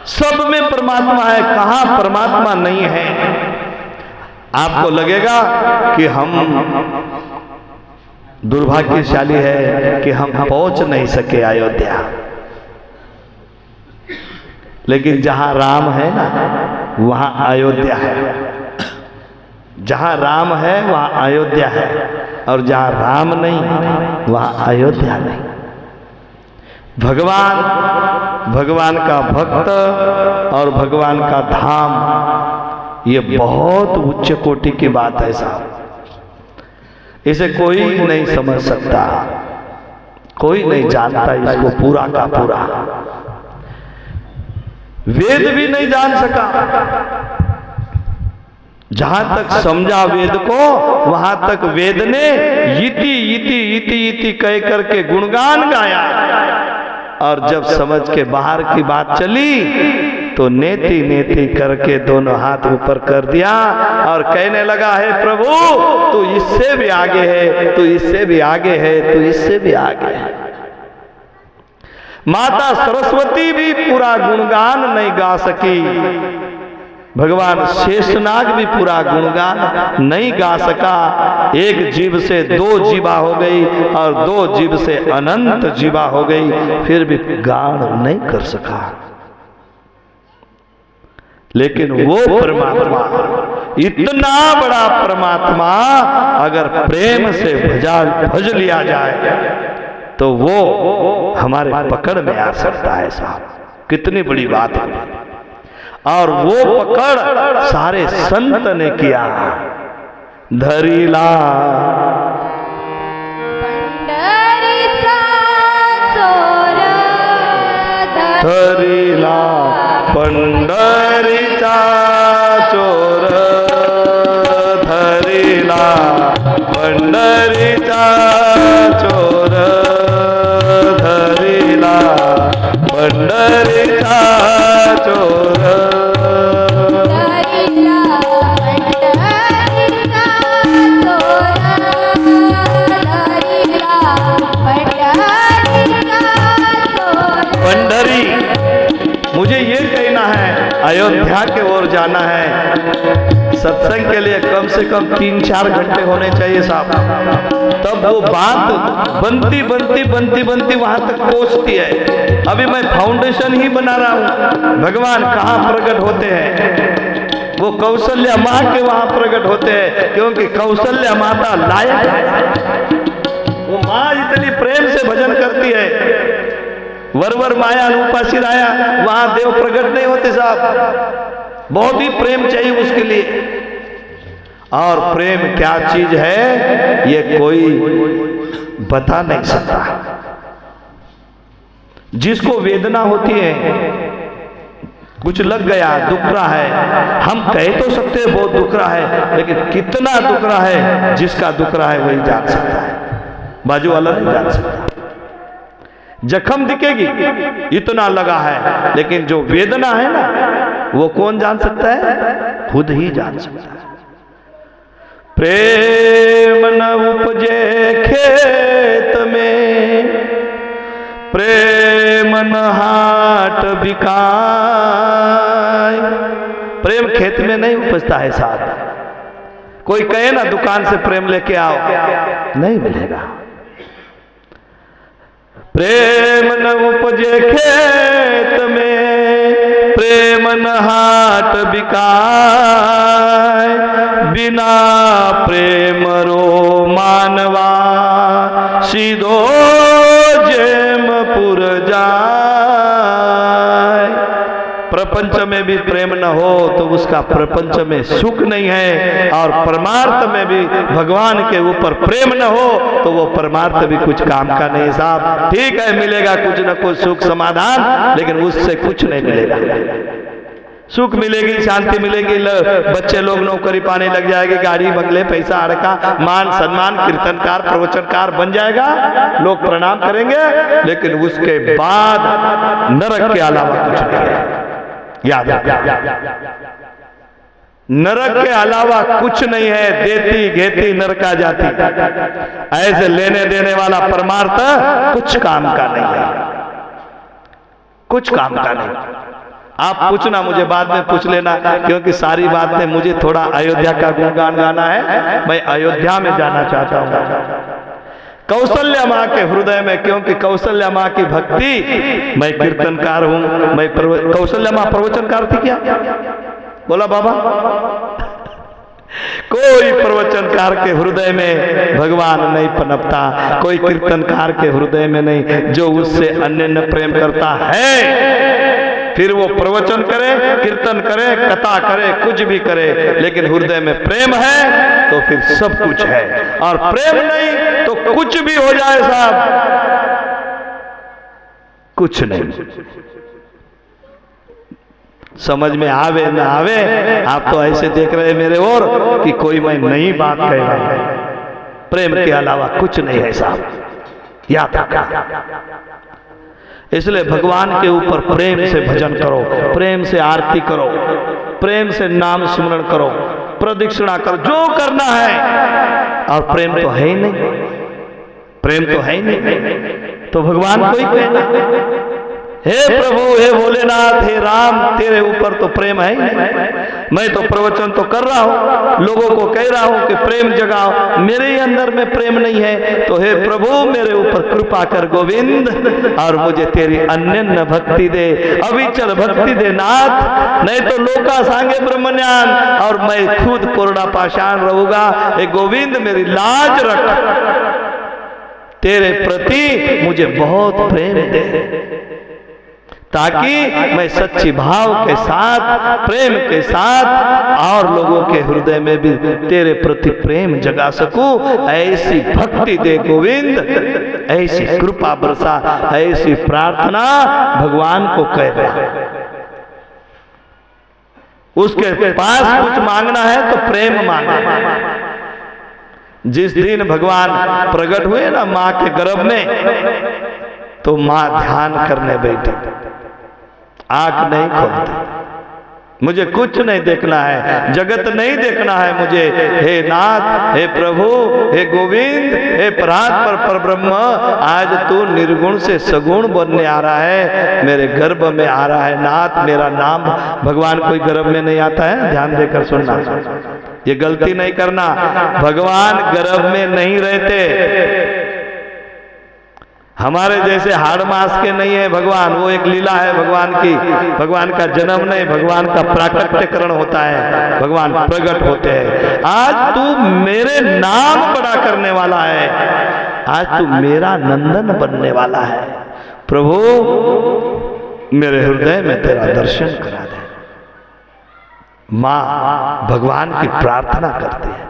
सब में परमात्मा है। कहां परमात्मा नहीं है? आपको लगेगा कि हम दुर्भाग्यशाली है कि हम पहुंच नहीं सके अयोध्या, लेकिन जहां राम है ना वहां अयोध्या है। जहां राम है वहां अयोध्या है, और जहां राम नहीं वहां अयोध्या नहीं। भगवान का भक्त और भगवान का धाम, ये बहुत उच्च कोटि की बात है साहब। इसे कोई नहीं समझ सकता, कोई नहीं जानता इसको पूरा का पूरा। वेद भी नहीं जान सका। जहां तक समझा वेद को, वहां तक वेद ने इति इति इति इति कह करके गुणगान गाया, और जब समझ के बाहर की बात चली तो नेति नेति करके दोनों हाथ ऊपर कर दिया और कहने लगा, है प्रभु तू इससे भी आगे है, तू इससे भी आगे है, तू इससे भी आगे है। माता सरस्वती भी पूरा गुणगान नहीं गा सकी, भगवान शेषनाग भी पूरा गुणगान नहीं गा सका। एक जीव से दो जीवा हो गई और दो जीव से अनंत जीवा हो गई, फिर भी गान नहीं कर सका। लेकिन वो परमात्मा, इतना बड़ा परमात्मा, अगर प्रेम से भज लिया जाए तो वो हमारे पकड़ में आ सकता है साहब। कितनी बड़ी बात है। और वो पकड़ सारे संत ने किया। धरीला धरीला पंढरीचा चोर, धरीला पंढरीचा चोर, धरीला पंढरीचा चोर। मुझे ये कहना है, अयोध्या के ओर जाना है, सत्संग के लिए कम से कम 3-4 घंटे होने चाहिए साहब, तब वो बात बनती बनती बनती बनती वहां तक पहुंचती है। अभी मैं फाउंडेशन ही बना रहा हूं। भगवान कहाँ प्रकट होते हैं? वो कौशल्या माँ के वहां प्रकट होते हैं, क्योंकि कौशल्या माता लायक है। वो माँ इतनी प्रेम से भजन करती है। वरवर माया रूपा सिराया, वहां देव प्रकट नहीं होते साहब, बहुत ही प्रेम चाहिए उसके लिए। और प्रेम क्या चीज है ये कोई बता नहीं सकता। जिसको वेदना होती है, कुछ लग गया, दुख रहा है, हम कह तो सकते हैं बहुत दुख रहा है, लेकिन कितना दुख रहा है जिसका दुख रहा है वही जान सकता है, बाजू वाला नहीं जान सकता। जख्म दिखेगी इतना लगा है, लेकिन जो वेदना है ना वो कौन जान सकता है? खुद ही जान सकता है। प्रेम न उपजे खेत में, प्रेम न हाट बिकाय। प्रेम खेत में नहीं उपजता है साहब। कोई कहे ना दुकान से प्रेम लेके आओ, नहीं मिलेगा। प्रेम न उपजे खेत में, प्रेम न हाट बिकाय। बिना प्रेम रो मानवा, सीधो जेमपुर जाय। प्रपंच में भी प्रेम न हो तो उसका प्रपंच में सुख नहीं है, और परमार्थ में भी भगवान के ऊपर प्रेम न हो तो वो परमार्थ भी कुछ काम का नहीं साहब। ठीक है, मिलेगा कुछ न कुछ सुख समाधान, लेकिन उससे कुछ नहीं मिलेगा। सुख मिलेगी, शांति मिलेगी, बच्चे लोग नौकरी पाने लग जाएंगे, गाड़ी बंगले पैसा अड़का, मान सम्मान, कीर्तनकार प्रवचनकार बन जाएगा, लोग प्रणाम करेंगे, लेकिन उसके बाद नरक के अलावा कुछ नहीं है। याद रखना, नरक के अलावा कुछ नहीं है। देती घेती नरका जाती, ऐसे लेने देने वाला परमार्थ कुछ काम का नहीं है, कुछ काम का नहीं। आप पूछना, मुझे बाद में पूछ लेना, क्योंकि सारी बात में मुझे थोड़ा अयोध्या का गुणगान गाना है। मैं अयोध्या में जाना चाहता हूँ, कौशल्या माँ के हृदय में, क्योंकि कौशल्या माँ की भक्ति, मैं कीर्तनकार हूँ, मैं कौशल्या माँ प्रवचनकार थी क्या? बोला बाबा। कोई प्रवचनकार के हृदय में भगवान नहीं पनपता, कोई कीर्तनकार के हृदय में नहीं। जो उससे अन्य प्रेम करता है, फिर वो प्रवचन करे, कीर्तन करे, कथा करे, कुछ भी करे, लेकिन हृदय में प्रेम है तो फिर सब कुछ है, और प्रेम नहीं तो कुछ भी हो जाए साहब, कुछ नहीं। समझ में आवे न आवे, आप तो ऐसे देख रहे मेरे ओर कि कोई मैं नई बात कह रहा हूं। प्रेम के अलावा कुछ नहीं है साहब, याद रखना। इसलिए भगवान के ऊपर प्रेम से भजन करो, प्रेम से आरती करो, प्रेम से नाम स्मरण करो, प्रदक्षिणा करो, जो करना है। और प्रेम तो है ही नहीं, प्रेम तो है ही नहीं, तो भगवान को ही कहना, हे प्रभु, हे भोलेनाथ, हे राम, तेरे ऊपर तो प्रेम है ही। मैं तो प्रवचन तो कर रहा हूँ, लोगों को कह रहा हूँ कि प्रेम जगाओ, मेरे ही अंदर में प्रेम नहीं है, तो हे प्रभु मेरे ऊपर कृपा कर गोविंद, और मुझे तेरी अनन्य भक्ति दे, अविचल भक्ति दे नाथ, नहीं तो लोका सांगे ब्रह्मज्ञान, और मैं खुद कोरडा पाषाण रहूंगा। हे गोविंद मेरी लाज रख, तेरे प्रति मुझे बहुत प्रेम दे, ताकि मैं सच्ची भाव के साथ, प्रेम के साथ, और लोगों के हृदय में भी तेरे प्रति प्रेम जगा सकूं। ऐसी भक्ति दे गोविंद, ऐसी कृपा बरसा, ऐसी प्रार्थना भगवान को कह रहे। उसके पास कुछ मांगना है तो प्रेम मांगना। जिस दिन भगवान प्रकट हुए ना माँ के गर्भ में, तो माँ ध्यान करने बैठी, आंख नहीं खोलती, मुझे कुछ नहीं देखना है, जगत नहीं देखना है मुझे। हे नाथ, हे प्रभु, हे गोविंद, हे परात्पर परब्रह्म, आज तू निर्गुण से सगुण बनने आ रहा है, मेरे गर्भ में आ रहा है नाथ। मेरा नाम, भगवान कोई गर्भ में नहीं आता है, ध्यान देकर सुनना। ये गलती नहीं करना। भगवान गर्भ में नहीं रहते, हमारे जैसे हाड़ मास के नहीं है भगवान, वो एक लीला है भगवान की। भगवान का जन्म नहीं, भगवान का प्राकट्यकरण होता है, भगवान प्रकट होते हैं। आज तू मेरे नाम बड़ा करने वाला है, आज तू मेरा नंदन बनने वाला है। प्रभु मेरे हृदय में तेरा दर्शन करा दे। माँ भगवान की प्रार्थना करती है।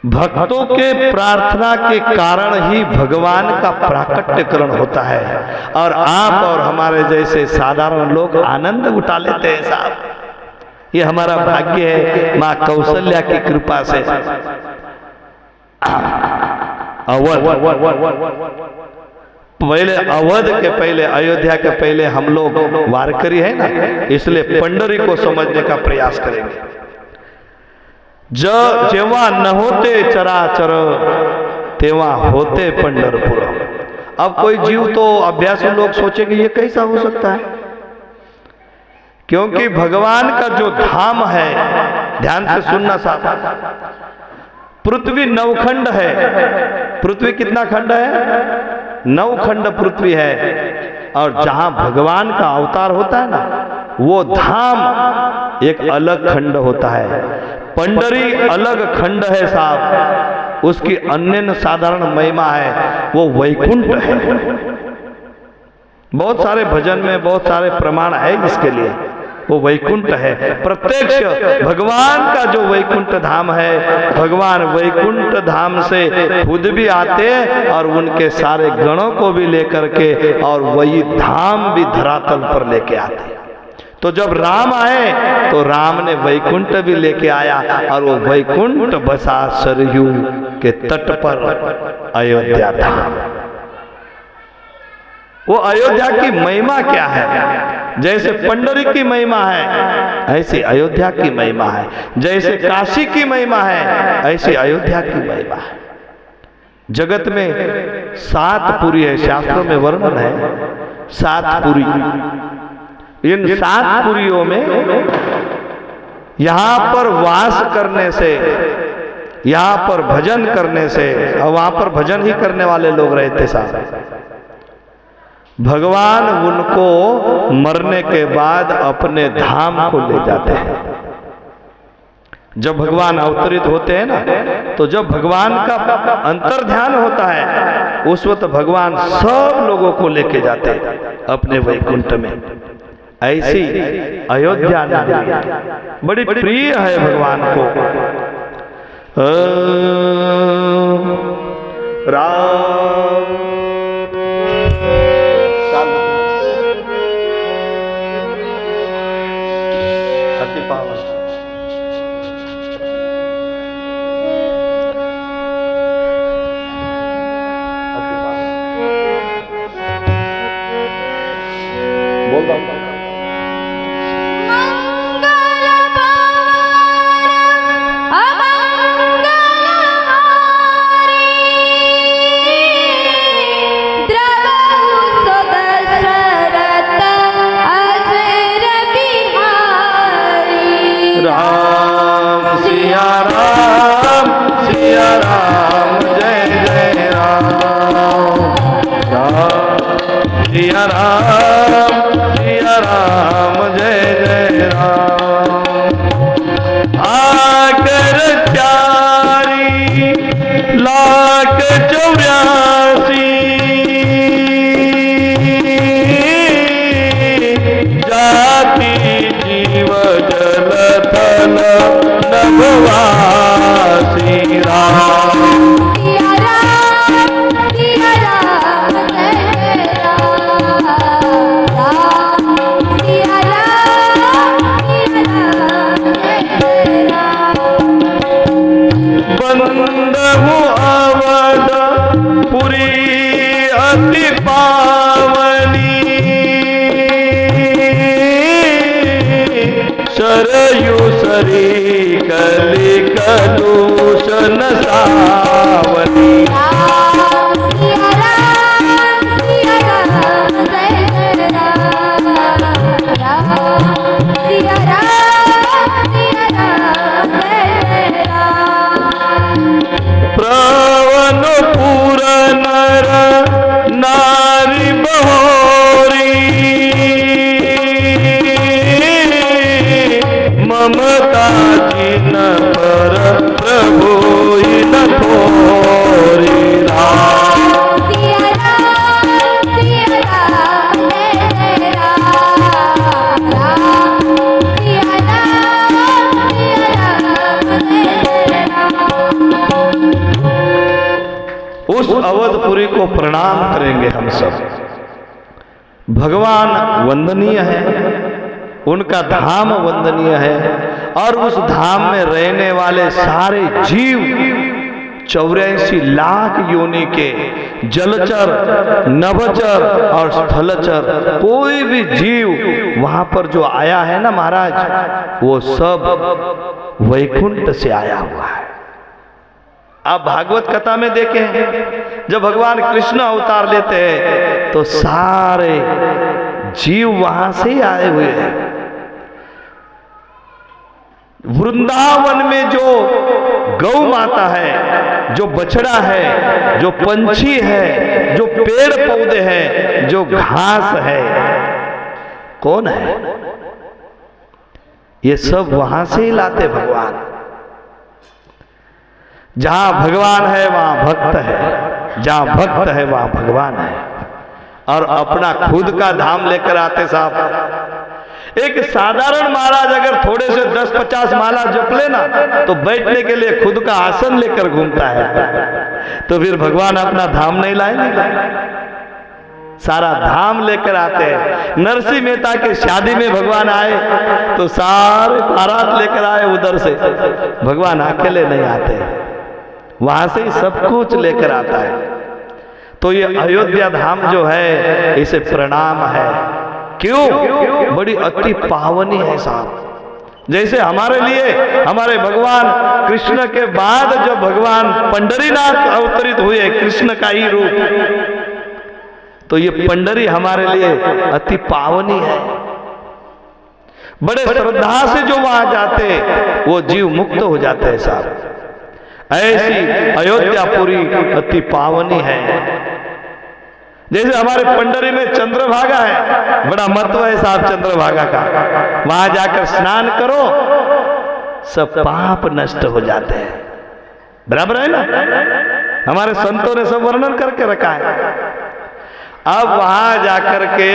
भक्तों के प्रार्थना के कारण ही भगवान का प्राकट्यकरण होता है, और आप और हमारे जैसे साधारण लोग आनंद उठा लेते हैं साहब। ये हमारा भाग्य है माँ कौशल्या की कृपा से। पहले अवध के पहले, अयोध्या के पहले हम लोग वारकरी है ना, इसलिए पंढरी को समझने का प्रयास करेंगे। जेव्हा न होते चराचर तेव्हा होते पंढरपुर। अब कोई जीव तो अभ्यासु लोग सोचेंगे ये कैसा हो सकता है, क्योंकि भगवान का जो धाम है, ध्यान से सुनना साहब, पृथ्वी नवखंड है। पृथ्वी कितना खंड है? 9 खंड पृथ्वी है, और जहां भगवान का अवतार होता है ना, वो धाम एक अलग खंड होता है। पंडरी अलग खंड है साहब, उसकी अन्य साधारण महिमा है, वो वैकुंठ है। बहुत सारे भजन में बहुत सारे प्रमाण है इसके लिए। वो वैकुंठ है, प्रत्यक्ष भगवान का जो वैकुंठ धाम है, भगवान वैकुंठ धाम से खुद भी आते और उनके सारे गणों को भी लेकर के, और वही धाम भी धरातल पर लेके आते। तो जब राम आए तो राम ने वैकुंठ भी लेके आया, और वो वैकुंठ बसा सरयू के तट पर अयोध्या था। वो अयोध्या की महिमा क्या है? जैसे पंडरी की महिमा है ऐसी अयोध्या की महिमा है, जैसे काशी की महिमा है ऐसी अयोध्या की महिमा है। जगत में 7 पुरी है, शास्त्रों में वर्णन है 7 पुरी। इन 7 पुरियों में यहां पर वास करने से, यहां पर भजन करने से, और वहां पर भजन ही करने वाले लोग रहते साहब, भगवान उनको मरने के बाद अपने धाम को ले जाते हैं। जब भगवान अवतरित होते हैं ना, तो जब भगवान का अंतर ध्यान होता है, उस वक्त भगवान सब लोगों को लेके जाते हैं अपने वैकुंठ में। ऐसी अयोध्या नगरी बड़ी प्रिय है भगवान को। राम अति पावन। बोल दो। सिया राम जय जय राम। आकर 4,84,000 जाति जीव जल थल नभवासी राम। बंदहु अवध पुरी अति पावनी, सरयू सरी कली कलूषण सावनी। ममता जिन पर प्रभु इन थोरी राम। सिया राम जय जय राम राम सिया राम जय जय राम। उस अवधपुरी को प्रणाम करेंगे हम सब। भगवान वंदनीय है, उनका धाम वंदनीय है, और उस धाम में रहने वाले सारे जीव 84 लाख योनि के जलचर, नभचर और स्थलचर, कोई भी जीव वहां पर जो आया है ना महाराज, वो सब वैकुंठ से आया हुआ है। आप भागवत कथा में देखें, जब भगवान कृष्ण अवतार लेते हैं तो सारे जीव वहां से ही आए हुए हैं। वृंदावन में जो गौ माता है, जो बछड़ा है, जो पंछी है, जो पेड़ पौधे हैं, जो घास है, कौन है? ये सब वहां से ही लाते भगवान। जहां भगवान है वहां भक्त है, जहां भक्त है वहां भगवान है, और अपना खुद का धाम लेकर आते साहब। एक साधारण महाराज अगर थोड़े से 10-50 माला जप लेना तो बैठने के लिए खुद का आसन लेकर घूमता है, तो फिर भगवान अपना धाम नहीं लाएंगे? सारा धाम लेकर आते हैं। नरसिंह मेहता के शादी में भगवान आए तो सारे बारात लेकर आए उधर से, भगवान अकेले नहीं आते, वहां से ही सब कुछ लेकर आता है। तो ये अयोध्या धाम जो है इसे प्रणाम है। क्यों? बड़ी अति पावनी है साहब। जैसे हमारे लिए हमारे भगवान कृष्ण के बाद जब भगवान पंढरीनाथ अवतरित हुए, कृष्ण का ही रूप, तो ये पंढरी हमारे लिए अति पावनी है। बड़े श्रद्धा से जो वहां जाते वो जीव मुक्त हो जाते हैं साहब। ऐसी अयोध्यापुरी अति पावनी है। जैसे हमारे पंढरी में चंद्रभागा है, बड़ा महत्व है साहब चंद्रभागा का। वहां जाकर स्नान करो, सब पाप नष्ट हो जाते हैं। बराबर है ना? हमारे संतों ने सब वर्णन करके रखा है। अब वहां जाकर के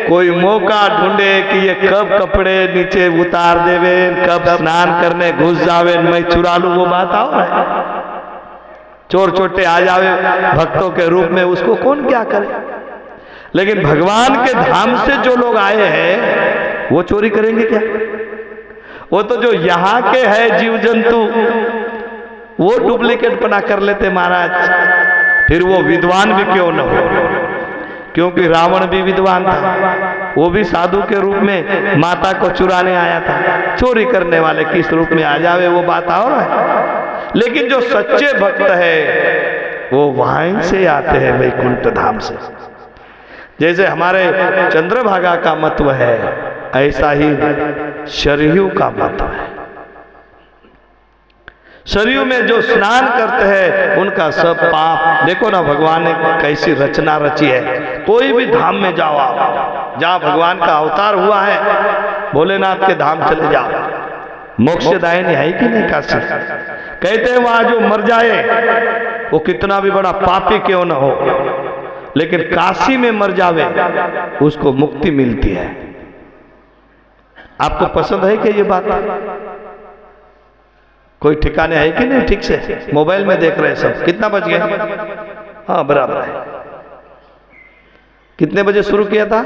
कोई मौका ढूंढे कि ये कब कपड़े नीचे उतार देवे, कब स्नान करने घुस जावे, मैं चुरा लूं, वो बात आओ है। चोर छोटे आ जावे भक्तों के रूप में, उसको कौन क्या करे। लेकिन भगवान के धाम से जो लोग आए हैं वो चोरी करेंगे क्या? वो तो जो यहाँ के है जीव जंतु वो डुप्लीकेट बना कर लेते महाराज। फिर वो विद्वान भी क्यों न हो, क्योंकि रावण भी विद्वान था, वो भी साधु के रूप में माता को चुराने आया था। चोरी करने वाले किस रूप में आ जावे वो बात और है। लेकिन जो सच्चे भक्त है वो वहीं से आते हैं, वैकुंठ धाम से। जैसे हमारे चंद्रभागा का महत्व है, ऐसा ही सरयू का महत्व है। सरयू में जो स्नान करते हैं उनका सब पाप, देखो ना भगवान ने कैसी रचना रची है। कोई भी धाम में जाओ आप, जहाँ भगवान का अवतार हुआ है, भोलेनाथ के धाम चले जाओ, मोक्षदायिनी है कि नहीं काशी? कहते हैं वहां जो मर जाए वो कितना भी बड़ा पापी क्यों न हो, लेकिन काशी में मर जावे उसको मुक्ति मिलती है। आपको पसंद है कि ये बात? कोई ठिकाने है कि नहीं? ठीक से मोबाइल में देख रहे हैं सब। कितना बज गया? हाँ बराबर है। कितने बजे शुरू किया था?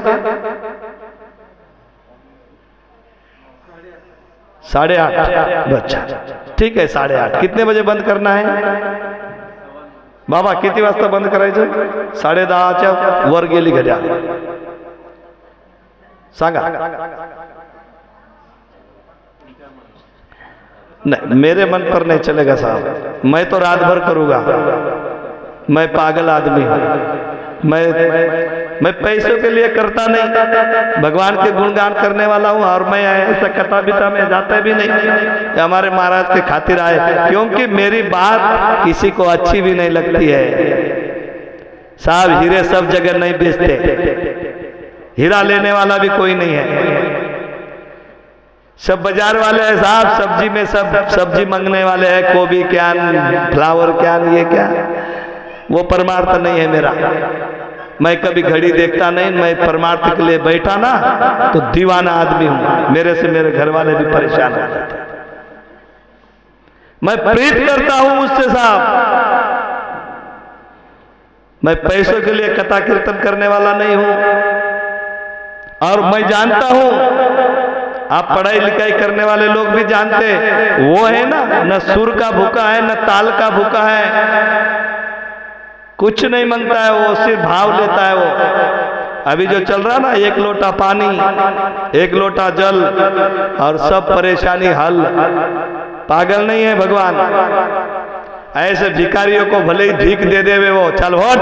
8:30। अच्छा ठीक है, 8:30। कितने बजे बंद करना है बाबा? किती वाजता बंद करायचं? 10:30च्या वर गेली घड्याळ सांगा। नहीं, मेरे मन पर नहीं चलेगा साहब। मैं तो रात भर करूंगा, मैं पागल आदमी हूं। मैं पैसों के लिए करता नहीं, भगवान के गुणगान करने वाला हूं। और मैं ऐसा कथा बिता में जाता भी नहीं, हमारे महाराज के खातिर आए, क्योंकि मेरी बात किसी को अच्छी भी नहीं लगती है साहब। हीरे सब जगह नहीं बेचते, हीरा लेने वाला भी कोई नहीं है। सब बाजार वाले हैं साहब, सब्जी में सब सब्जी मांगने वाले हैं, गोभी क्या, फ्लावर क्या, ये क्या। वो परमार्थ नहीं है मेरा। मैं कभी घड़ी देखता नहीं, मैं परमार्थ के लिए बैठा ना तो दीवाना आदमी हूं। मेरे से मेरे घर वाले भी परेशान हो जाते हैं। मैं प्रीत करता हूं उससे साहब। मैं पैसों के लिए कथा कीर्तन करने वाला नहीं हूं। और मैं जानता हूं, आप पढ़ाई लिखाई करने वाले लोग भी जानते, वो है ना, न सुर का भूखा है न ताल का भूखा है। कुछ नहीं मांगता है वो, सिर्फ भाव लेता है वो। अभी जो चल रहा ना, एक लोटा पानी, एक लोटा जल और सब परेशानी हल। पागल नहीं है भगवान। ऐसे भिखारियों को भले ही भीख दे देवे वो, चल हट,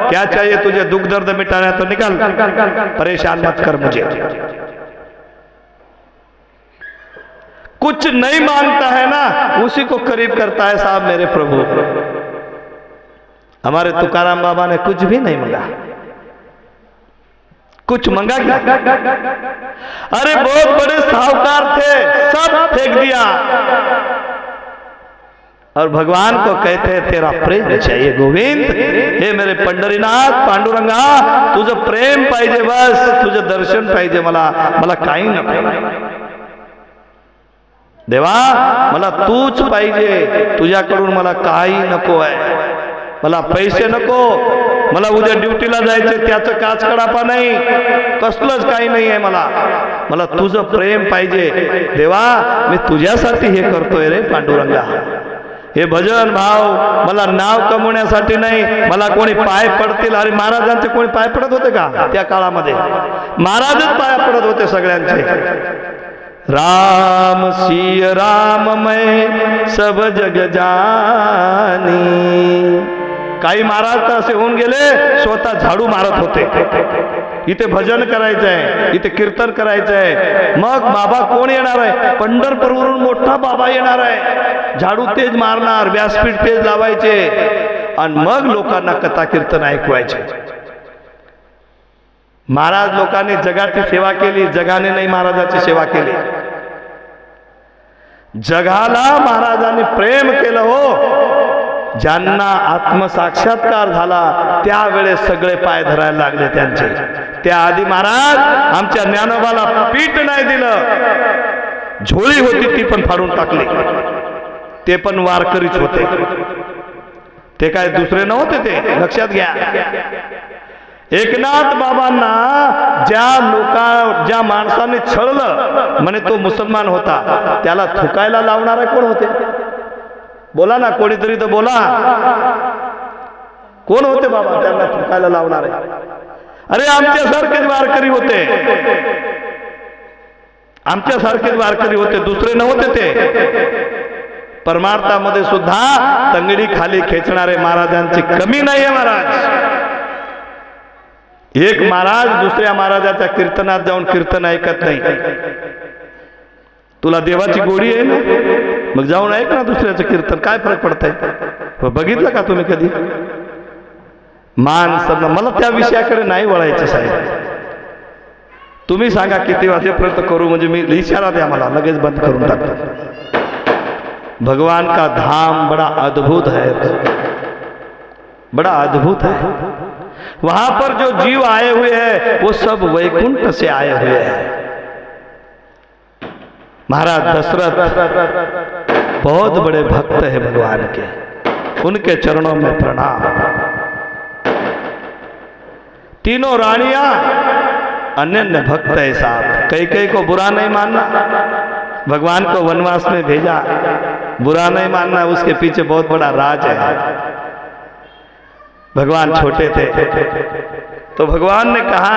क्या चाहिए तुझे, दुख दर्द मिटाना है तो निकल, परेशान मत कर मुझे। कुछ नहीं मांगता है ना, उसी को करीब करता है साहब मेरे प्रभु। हमारे तुकाराम बाबा ने कुछ भी नहीं मांगा। कुछ मांगा क्या? अरे बहुत बड़े साहूकार थे, सब फेंक दिया और भगवान को कहते हैं तेरा प्रेम चाहिए गोविंद। हे मेरे पंढरीनाथ पांडुरंगा, तुझं प्रेम पाहिजे, बस तुझं दर्शन पाहिजे, मला काही नको देवा, मला तूच पाहिजे, तुझ्याकडून मला काही नको आहे। मला पैसे नको, मला उद्या ड्युटीला जायचे त्याचं काच कडापा नाही, कसलंच काही नाही आहे मला तुझं प्रेम पाहिजे देवा। मी तुझ्यासाठी हे करतोय रे पांडुरंगा। हे भजन भाव मला नाव कमवण्यासाठी नाही, मला कोणी पाय पडतील। अरे महाराजांचे कोणी पाय पडत होते का त्या काळामध्ये? महाराजच पाय पडत होते सगळ्यांचे। राम सिय राम मैं सब जग जानी। काही महाराज तर असे होऊन गेले, स्वतः झाडू मारत होते। इथे भजन करायचंय, इथे कीर्तन करायचंय, मग बाबा कोण येणार आहे? पंढरपूरवरून मोठा बाबा येणार आहे, झाडू तेज मारणार, व्यासपीठ तेज लावायचे आणि मग लोकांना कथा कीर्तन ऐकवायचे। महाराज लोकांनी जगाची सेवा केली, जगाने नाही महाराजाची सेवा केली। जगाला महाराजांनी प्रेम केलं हो। ज्यांना आत्मसाक्षात्कार झाला त्यावेळेस सगळे पाय धरायला लागले त्यांचे। त्याआधी महाराज आमच्या ज्ञानोबाला पीठ नाही दिलं, झोळी होती ती पण फाडून टाकली। ते पण वारकरीच होते, ते काय दुसरे नव्हते, ते लक्षात घ्या। एकनाथ बाबांना ज्या माणसाने छळलं म्हणे तो मुसलमान होता, त्याला थुकायला लावणारे कोण होते? बोला ना, कोणीतरी तर बोला, कोण होते बाबा त्यांना थुकायला लावणारे? अरे आमच्यासारखेच वारकरी होते, आमच्यासारखेच वारकरी होते, दुसरे नव्हते ते। परमार्थामध्ये सुद्धा तंगडी खाली खेचणारे महाराजांची कमी नाहीये महाराज। एक महाराज दुसऱ्या महाराजाच्या कीर्तनात जाऊन कीर्तन ऐकत नाही। तुला देवाची गोडी आहे ना, मग जाऊन ऐक ना दुसऱ्याचं कीर्तन, काय फरक पडतंय? बघितलं का तुम्ही कधी? माणसांना मला त्या विषयाकडे नाही वळायचं साहेब। तुम्ही सांगा किती वाजेपर्यंत करू, म्हणजे मी इशारा द्या मला, लगेच बंद करून टाकतो। भगवान का धाम बड़ा अद्भुत है, बड़ा अद्भुत है। वहां पर जो जीव आए हुए हैं वो सब वैकुंठ से आए हुए हैं। महाराज दशरथ बहुत बड़े भक्त है भगवान के, उनके चरणों में प्रणाम। तीनों रानियां अनन्य भक्त है साहब। कई को बुरा नहीं मानना, भगवान को वनवास में भेजा, बुरा नहीं मानना, उसके पीछे बहुत बड़ा राज है। भगवान छोटे थे तो भगवान ने कहा,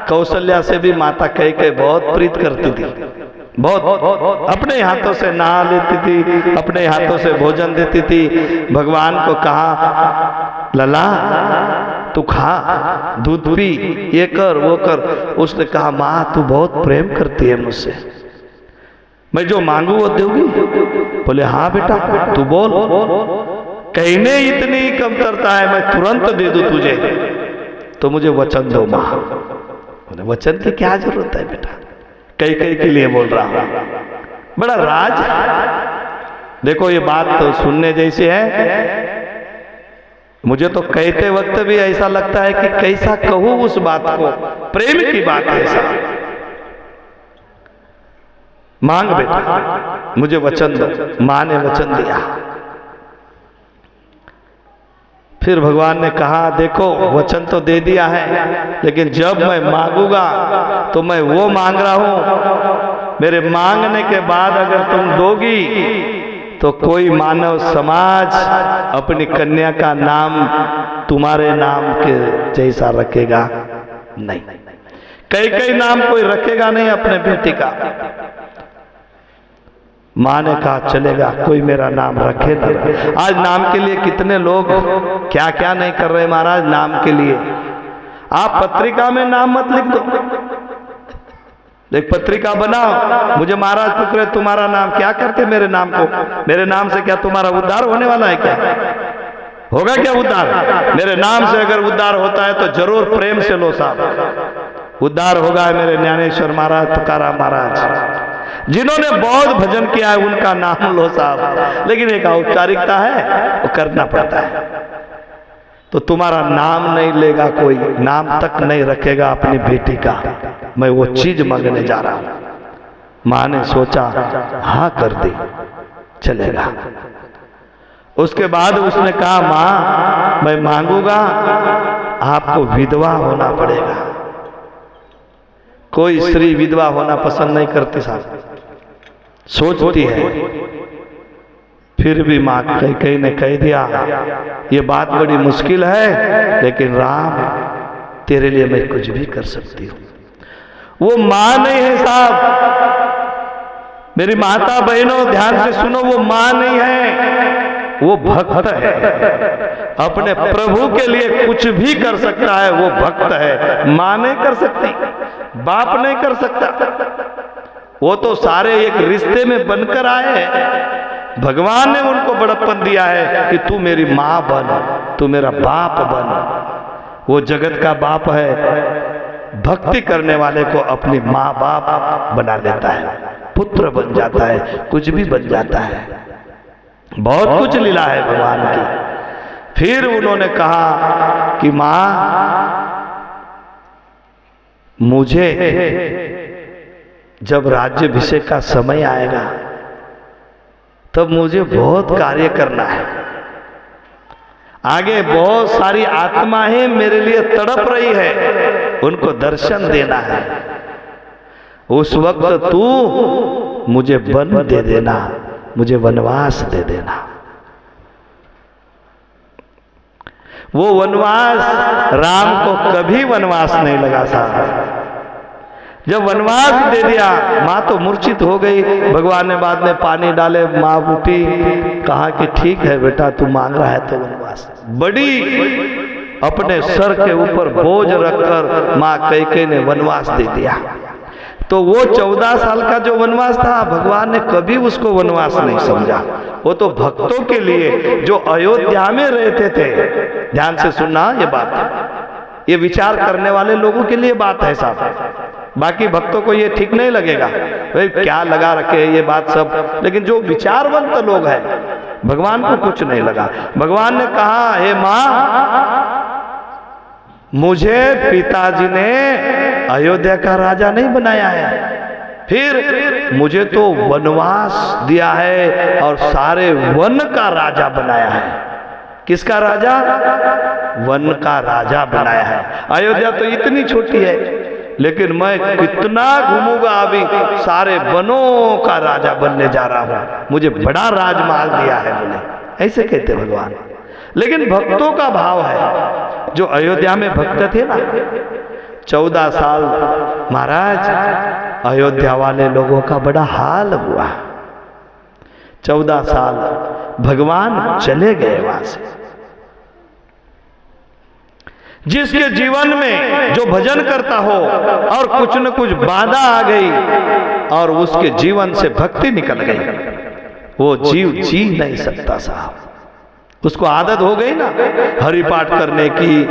कौशल्या से भी माता कई बहुत प्रीत करती थी, बहुत अपने हाथों से नहा लेती थी, अपने हाथों से भोजन देती थी। भगवान को कहा, लला तू खा, दूध पी, ये कर वो कर। उसने कहा, माँ तू बहुत प्रेम करती है मुझसे, मैं जो मांगू वो दूंगी। बोले हाँ बेटा तू बोल। कहने इतनी कमतरता है, मैं तुरंत दे दूं तुझे, तो मुझे वचन दो माँ। बोले वचन की क्या जरूरत है बेटा, कई के लिए बोल रहा हूं, बड़ा राज है। देखो ये बात तो सुनने जैसी है, मुझे तो कहते वक्त भी ऐसा लगता है कि कैसा कहूं उस बात को, प्रेम की बात है। ऐसा मांग बेटा, मुझे वचन दो। मां ने वचन दिया। फिर भगवान ने कहा देखो वचन तो दे दिया है, लेकिन जब मैं मांगूंगा तो मैं वो मांग रहा हूं, मेरे मांगने के बाद अगर तुम दोगी तो कोई मानव समाज अपनी कन्या का नाम तुम्हारे नाम के जैसा रखेगा नहीं। कई नाम कोई रखेगा नहीं अपने बेटी का। मां ने कहा चलेगा, कोई मेरा नाम रखे ना। आज नाम के लिए कितने लोग क्या क्या नहीं कर रहे महाराज, नाम के लिए। आप पत्रिका में नाम मत लिख दो, एक पत्रिका बनाओ, मुझे महाराज पूछ रहे तुम्हारा नाम, क्या करते मेरे नाम को? मेरे नाम से क्या तुम्हारा उद्धार होने वाला है? क्या होगा क्या उद्धार? मेरे नाम से अगर उद्धार होता है तो जरूर प्रेम से लो साहब, उद्धार होगा मेरे ज्ञानेश्वर महाराज, तुकाराम महाराज, जिन्होंने बहुत भजन किया है उनका नाम लो साहब। लेकिन एक औपचारिकता है, वो करना पड़ता है। तो तुम्हारा नाम नहीं लेगा कोई, नाम तक नहीं रखेगा अपनी बेटी का, मैं वो चीज मांगने जा रहा हूं। मां ने सोचा हाँ कर दी, चलेगा। उसके बाद उसने कहा मां मैं मांगूंगा, आपको विधवा होना पड़ेगा। कोई स्त्री विधवा होना पसंद नहीं करती साहब, सोचती है। फिर भी मां कई ने कह दिया ये बात बड़ी मुश्किल है, लेकिन राम तेरे लिए मैं कुछ भी कर सकती हूं। वो मां नहीं है साहब, मेरी माता बहनों ध्यान से सुनो, वो मां नहीं है, वो भक्त है। अपने प्रभु के लिए कुछ भी कर सकता है, वो भक्त है। मां नहीं कर सकती, बाप नहीं कर सकता। वो तो सारे एक रिश्ते में बनकर आए हैं। भगवान ने उनको बड़प्पन दिया है कि तू मेरी मां बन, तू मेरा बाप बन। वो जगत का बाप है, भक्ति करने वाले को अपनी मां बाप बना लेता है, पुत्र बन जाता है, कुछ भी बन जाता है। बहुत कुछ लीला है भगवान की। फिर उन्होंने कहा कि मां मुझे जब राज्याभिषेक का समय आएगा तब मुझे बहुत कार्य करना है। आगे बहुत सारी आत्माएं मेरे लिए तड़प रही है, उनको दर्शन देना है। उस वक्त तू मुझे वन दे देना, मुझे वनवास दे देना। वो वनवास राम को कभी वनवास नहीं लगा साहब। जब वनवास दे दिया, माँ तो मूर्छित हो गई। भगवान ने बाद में पानी डाले, माँ उठी, कहा कि ठीक है बेटा तू मांग रहा है तो वनवास। बड़ी अपने सर के ऊपर बोझ रखकर माँ कैकेयी ने वनवास दे दिया। तो वो 14 साल का जो वनवास था, भगवान ने कभी उसको वनवास नहीं समझा। वो तो भक्तों के लिए जो अयोध्या में रहते थे, ध्यान से सुनना ये बात, ये विचार करने वाले लोगों के लिए बात है साहब। बाकी भक्तों को ये ठीक नहीं लगेगा, भाई क्या लगा रखे ये बात सब, लेकिन जो विचारवंत लोग हैं भगवान को कुछ नहीं लगा। भगवान ने कहा हे मां, मुझे पिताजी ने अयोध्या का राजा नहीं बनाया है, फिर मुझे तो वनवास दिया है और सारे वन का राजा बनाया है। किसका राजा? वन का राजा बनाया है। अयोध्या तो इतनी छोटी है, लेकिन मैं कितना घूमूंगा, अभी सारे वनों का राजा बनने जा रहा हूं, मुझे बड़ा राजमहल दिया है बोले, ऐसे कहते भगवान। लेकिन भक्तों का भाव है, जो अयोध्या में भक्त थे ना, 14 साल महाराज अयोध्या वाले लोगों का बड़ा हाल हुआ। 14 साल भगवान चले गए वहां से। जिसके जीवन में जो भजन करता हो और कुछ न कुछ बाधा आ गई और उसके जीवन से भक्ति निकल गई, वो जीव जी नहीं सकता साहब। उसको आदत हो गई ना हरि पाठ करने की,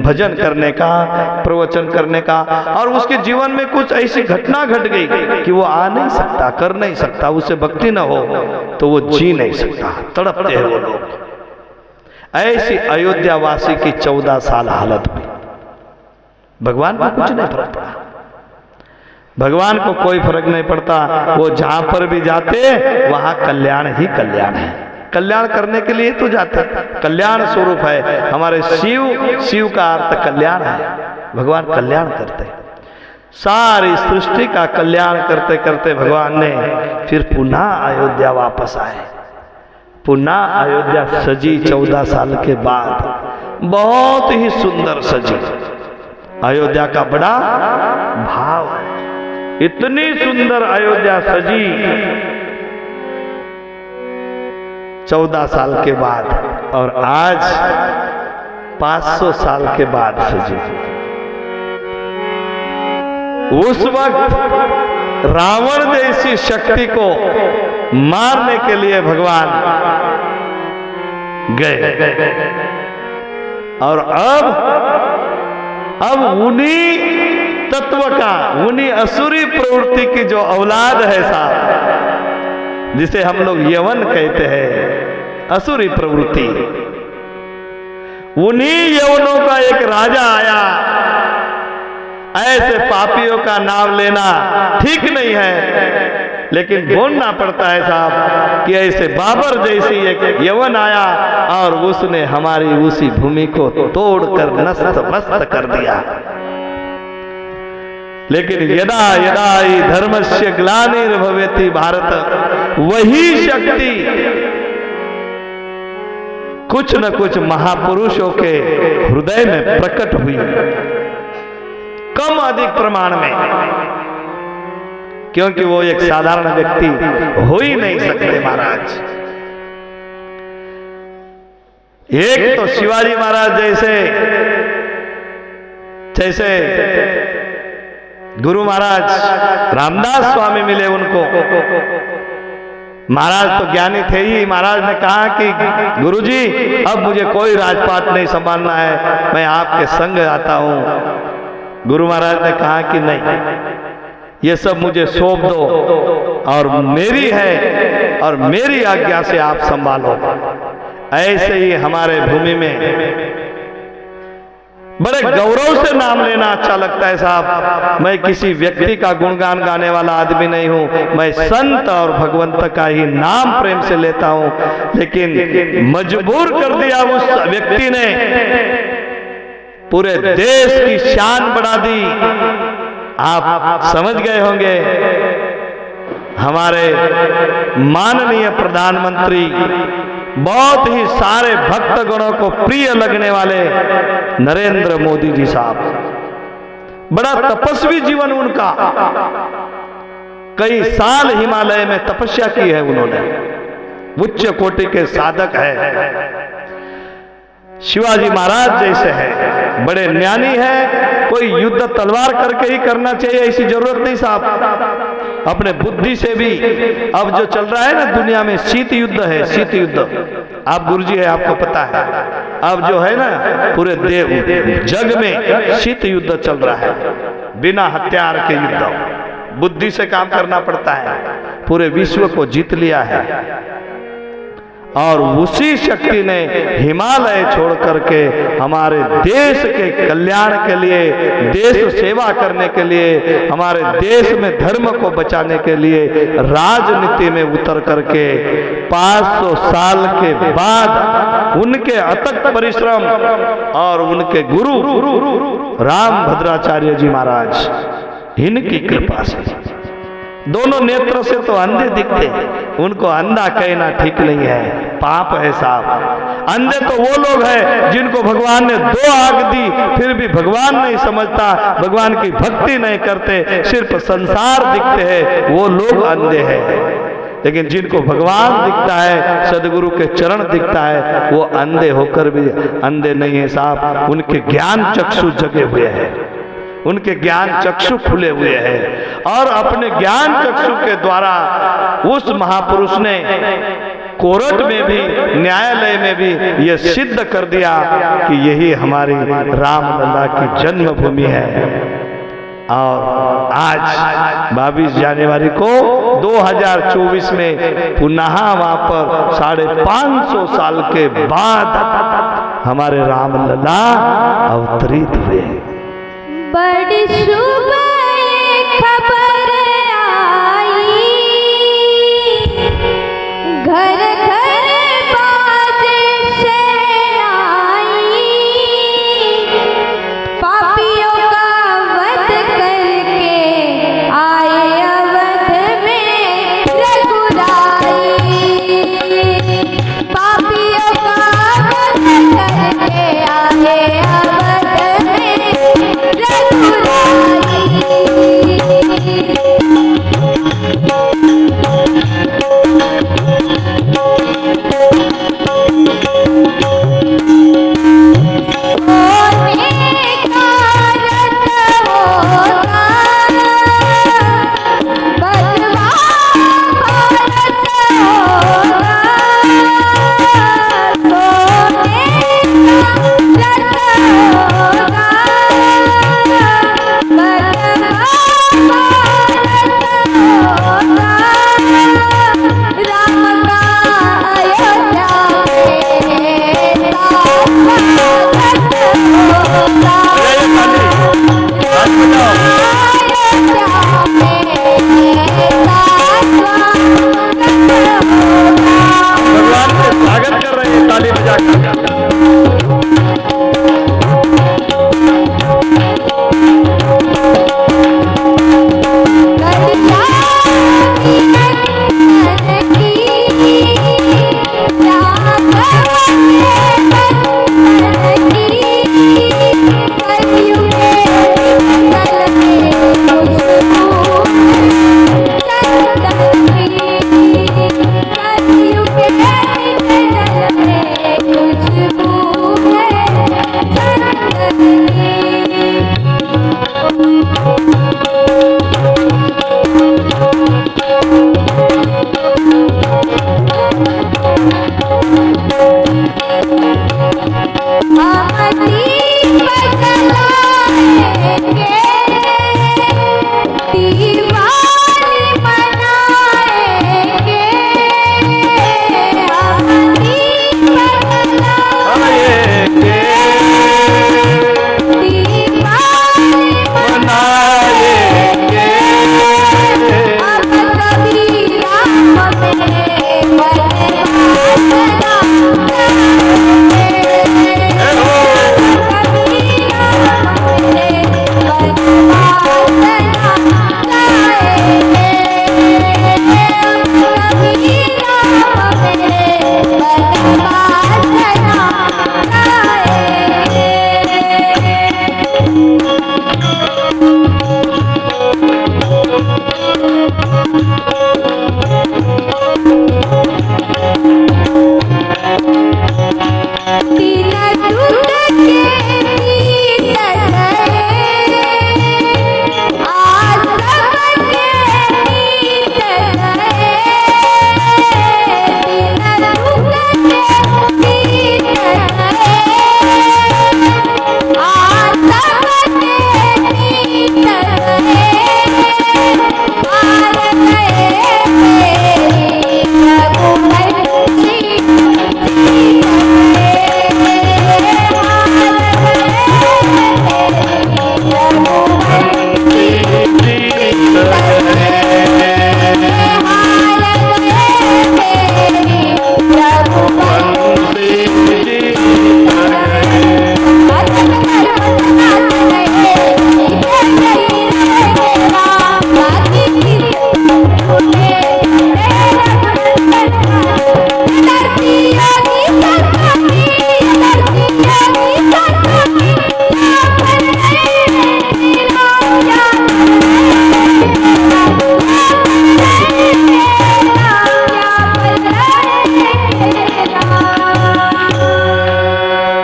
भजन करने का, प्रवचन करने का, और उसके जीवन में कुछ ऐसी घटना घट गई कि वो आ नहीं सकता, कर नहीं सकता, उससे भक्ति न हो तो वो जी नहीं सकता, तड़पते हैं वो लोग। ऐसी अयोध्या वासी की 14 साल हालत हुई। भगवान को कुछ नहीं फर्क पड़ा, भगवान को कोई फर्क नहीं पड़ता। वो जहां पर भी जाते वहां कल्याण ही कल्याण है, कल्याण करने के लिए तो जाते, कल्याण स्वरूप है हमारे शिव। शिव का अर्थ कल्याण है, भगवान कल्याण करते। सारी सृष्टि का कल्याण करते करते भगवान ने फिर पुनः अयोध्या वापस आए। पुनः अयोध्या सजी 14 साल के बाद, बहुत ही सुंदर सजी। अयोध्या का बड़ा भाव है, इतनी सुंदर अयोध्या सजी 14 साल के बाद, और आज 500 साल के बाद सजी। उस वक्त रावण जैसी शक्ति को मारने के लिए भगवान गए, और अब उन्हीं तत्व का, उन्हीं असुरी प्रवृत्ति की जो औलाद है साहब, जिसे हम लोग यवन कहते हैं, असुरी प्रवृत्ति, उन्हीं यवनों का एक राजा आया। ऐसे पापियों का नाम लेना ठीक नहीं है, लेकिन बोलना पड़ता है साहब कि ऐसे बाबर जैसी एक यवन आया और उसने हमारी उसी भूमि को तोड़कर नष्ट भस्त कर दिया। लेकिन यदा यदा ही धर्मस्य ग्लानिर्भवेति भारत, वही शक्ति कुछ न कुछ महापुरुषों के हृदय में प्रकट हुई, कम अधिक प्रमाण में, क्योंकि वो एक साधारण व्यक्ति हो ही नहीं सकते महाराज। एक तो शिवाजी महाराज जैसे गुरु महाराज रामदास स्वामी मिले उनको। महाराज तो ज्ञानी थे ही। महाराज ने कहा कि गुरुजी अब मुझे कोई राजपाट नहीं संभालना है, मैं आपके संग आता हूं। गुरु महाराज ने कहा कि नहीं, ये सब मुझे सौंप दो और मेरी है और मेरी आज्ञा से आप संभालो। ऐसे ही हमारे भूमि में बड़े गौरव से नाम लेना अच्छा लगता है साहब। मैं किसी व्यक्ति का गुणगान गाने वाला आदमी नहीं हूं, मैं संत और भगवंत का ही नाम प्रेम से लेता हूं। लेकिन मजबूर कर दिया उस व्यक्ति ने, पूरे देश की शान बढ़ा दी। आप समझ गए होंगे, हमारे माननीय प्रधानमंत्री, बहुत ही सारे भक्तगणों को प्रिय लगने वाले नरेंद्र मोदी जी साहब, बड़ा तपस्वी जीवन उनका। कई साल हिमालय में तपस्या की है उन्होंने, उच्च कोटि के साधक है। शिवाजी महाराज जैसे है, बड़े ज्ञानी है। कोई युद्ध तलवार करके ही करना चाहिए ऐसी जरूरत नहीं साहब, अपने बुद्धि से भी। अब जो चल रहा है ना दुनिया में, शीत युद्ध है, शीत युद्ध। आप गुरुजी है, आपको पता है। अब जो है ना पूरे जग में शीत युद्ध चल रहा है, बिना हथियार के युद्ध, बुद्धि से काम करना पड़ता है। पूरे विश्व को जीत लिया है और उसी शक्ति ने हिमालय छोड़ करके हमारे देश के कल्याण के लिए, देश सेवा करने के लिए, हमारे देश में धर्म को बचाने के लिए राजनीति में उतर करके 500 साल के बाद उनके अथक परिश्रम और उनके गुरु राम भद्राचार्य जी महाराज, इनकी कृपा से, दोनों नेत्रों से तो अंधे दिखते, उनको अंधा कहना ठीक नहीं है, पाप है साहब। अंधे तो वो लोग हैं जिनको भगवान ने 2 आंख दी, फिर भी भगवान नहीं समझता, भगवान की भक्ति नहीं करते, सिर्फ संसार दिखते हैं, वो लोग अंधे हैं। लेकिन जिनको भगवान दिखता है, सदगुरु के चरण दिखता है, वो अंधे होकर भी अंधे नहीं है साहब। उनके ज्ञान चक्षु जगे हुए हैं, उनके ज्ञान चक्षु खुले हुए हैं, और अपने ज्ञान चक्षु के द्वारा उस महापुरुष ने कोर्ट में भी, न्यायालय में भी ये सिद्ध कर दिया कि यही हमारी रामलला की जन्मभूमि है। और आज 22 जनवरी को 2024 में पुनः वहां पर 550 साल के बाद हमारे रामलला अवतरित हुए। बड़ी शुभ खबर आई, घर घर बाजे शहनाई, पापियों का वध करके आए अवध में रघुराई, पापियों का वध करके आए अवध में रघुराई।